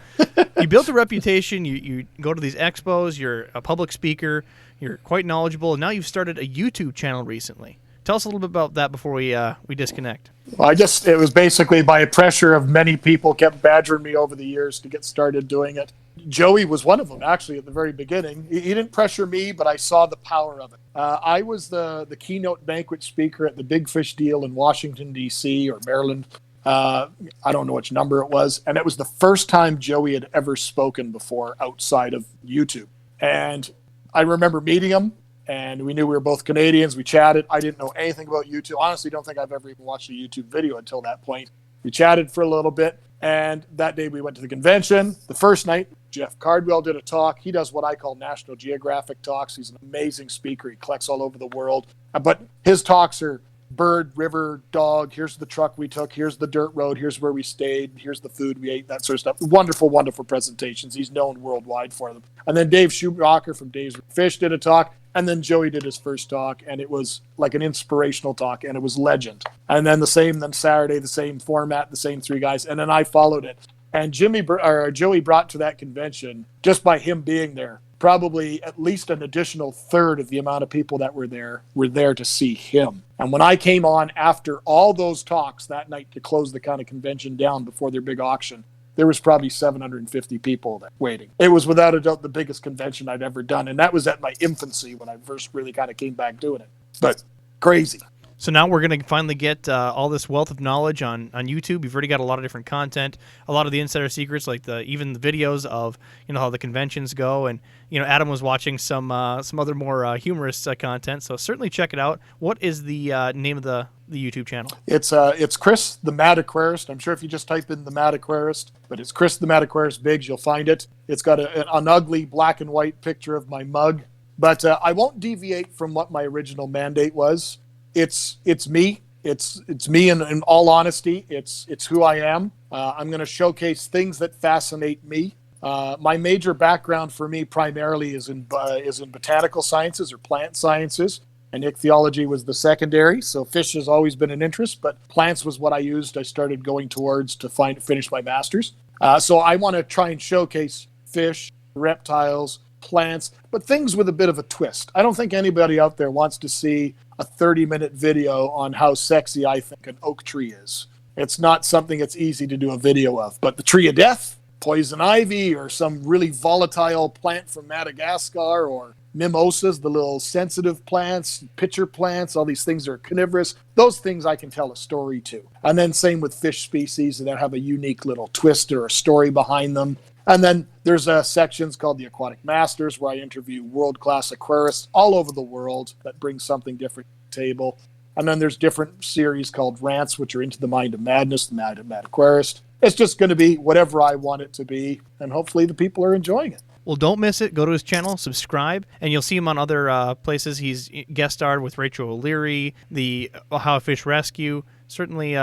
You built a reputation. You go to these expos. You're a public speaker. You're quite knowledgeable. And now you've started a YouTube channel recently. Tell us a little bit about that before we disconnect. Well, it was basically by pressure of many people kept badgering me over the years to get started doing it. Joey was one of them, actually, at the very beginning. He didn't pressure me, but I saw the power of it. I was the keynote banquet speaker at the Big Fish Deal in Washington, D.C. or Maryland I don't know which number it was. And it was the first time Joey had ever spoken before outside of YouTube. And I remember meeting him, and we knew we were both Canadians. We chatted. I didn't know anything about YouTube. Honestly, don't think I've ever even watched a YouTube video until that point. We chatted for a little bit, and that day we went to the convention. The first night, Jeff Cardwell did a talk. He does what I call National Geographic talks. He's an amazing speaker. He collects all over the world. But his talks are bird, river, dog. Here's the truck we took. Here's the dirt road. Here's where we stayed. Here's the food we ate, that sort of stuff. Wonderful, wonderful presentations. He's known worldwide for them. And then Dave Schumacher from Dave's Fish did a talk. And then Joey did his first talk, and it was like an inspirational talk, and it was legend. And then then Saturday, the same format, the same three guys, and then I followed it. And Joey brought to that convention, just by him being there, probably at least an additional third of the amount of people that were there to see him. And when I came on after all those talks that night to close the kind of convention down before their big auction, there was probably 750 people waiting. It was without a doubt the biggest convention I'd ever done. And that was at my infancy when I first really kind of came back doing it. But crazy. So now we're going to finally get all this wealth of knowledge on YouTube. You've already got a lot of different content, a lot of the insider secrets, like even the videos of how the conventions go. And Adam was watching some other more humorous content. So certainly check it out. What is the name of the YouTube channel? It's Chris the Mad Aquarist. I'm sure if you just type in the Mad Aquarist, but it's Chris the Mad Aquarist Biggs, you'll find it. It's got an ugly black and white picture of my mug, but I won't deviate from what my original mandate was. It's me. It's me in all honesty. It's who I am. I'm going to showcase things that fascinate me. My major background for me primarily is in botanical sciences or plant sciences, and ichthyology was the secondary. So fish has always been an interest, but plants was what I started going towards to finish my master's. So I want to try and showcase fish, reptiles, plants, but things with a bit of a twist. I don't think anybody out there wants to see a 30-minute video on how sexy I think an oak tree is. It's not something that's easy to do a video of, but the tree of death, poison ivy, or some really volatile plant from Madagascar, or mimosas, the little sensitive plants, pitcher plants, all these things are carnivorous. Those things I can tell a story to. And then same with fish species that have a unique little twist or a story behind them. And then there's sections called the Aquatic Masters, where I interview world-class aquarists all over the world that bring something different to the table. And then there's different series called Rants, which are Into the Mind of Madness, the Mad Aquarist. It's just going to be whatever I want it to be, and hopefully the people are enjoying it. Well, don't miss it. Go to his channel, subscribe, and you'll see him on other places. He's guest starred with Rachel O'Leary, the How a Fish Rescue. Certainly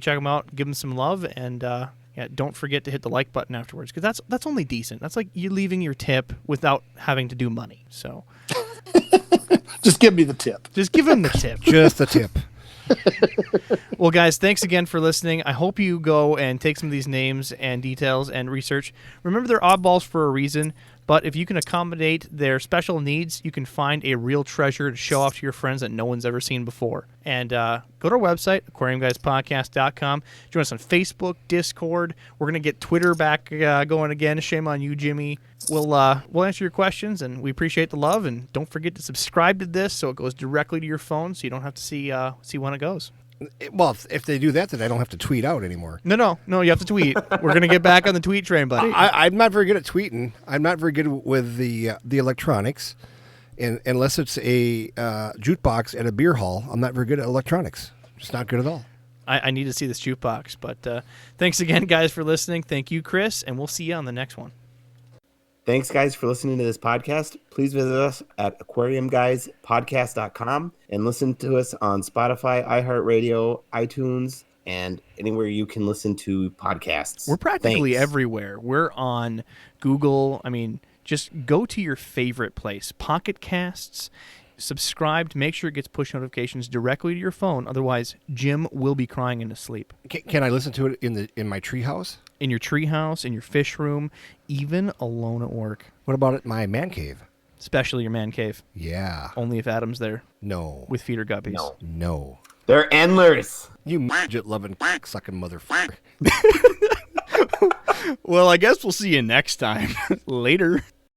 check him out. Give him some love, and don't forget to hit the like button afterwards, because that's only decent. That's like you leaving your tip without having to do money. So just give me the tip. Just give him the tip. Just the tip. Well, guys, thanks again for listening. I hope you go and take some of these names and details and research. Remember, they're oddballs for a reason, but if you can accommodate their special needs, you can find a real treasure to show off to your friends that no one's ever seen before. And go to our website, aquariumguyspodcast.com. Join us on Facebook, Discord. We're going to get Twitter back going again. Shame on you, Jimmy. We'll answer your questions, and we appreciate the love. And don't forget to subscribe to this so it goes directly to your phone, so you don't have to see when it goes. Well, if they do that, then I don't have to tweet out anymore. No, you have to tweet. We're going to get back on the tweet train, buddy. I'm not very good at tweeting. I'm not very good with the electronics. And unless it's a jukebox at a beer hall, I'm not very good at electronics. Just not good at all. I need to see this jukebox. But thanks again, guys, for listening. Thank you, Chris, and we'll see you on the next one. Thanks, guys, for listening to this podcast. Please visit us at aquariumguyspodcast.com and listen to us on Spotify, iHeartRadio, iTunes, and anywhere you can listen to podcasts. We're practically everywhere. We're on Google. I mean, just go to your favorite place. Pocket Casts. Subscribe to make sure it gets push notifications directly to your phone. Otherwise, Jim will be crying in his sleep. Can I listen to it in my treehouse? In your treehouse, in your fish room, even alone at work. What about at my man cave? Especially your man cave. Yeah. Only if Adam's there. No. With feeder guppies. No. They're endless. You midget-loving, sucking motherfucker. Well, I guess we'll see you next time. Later.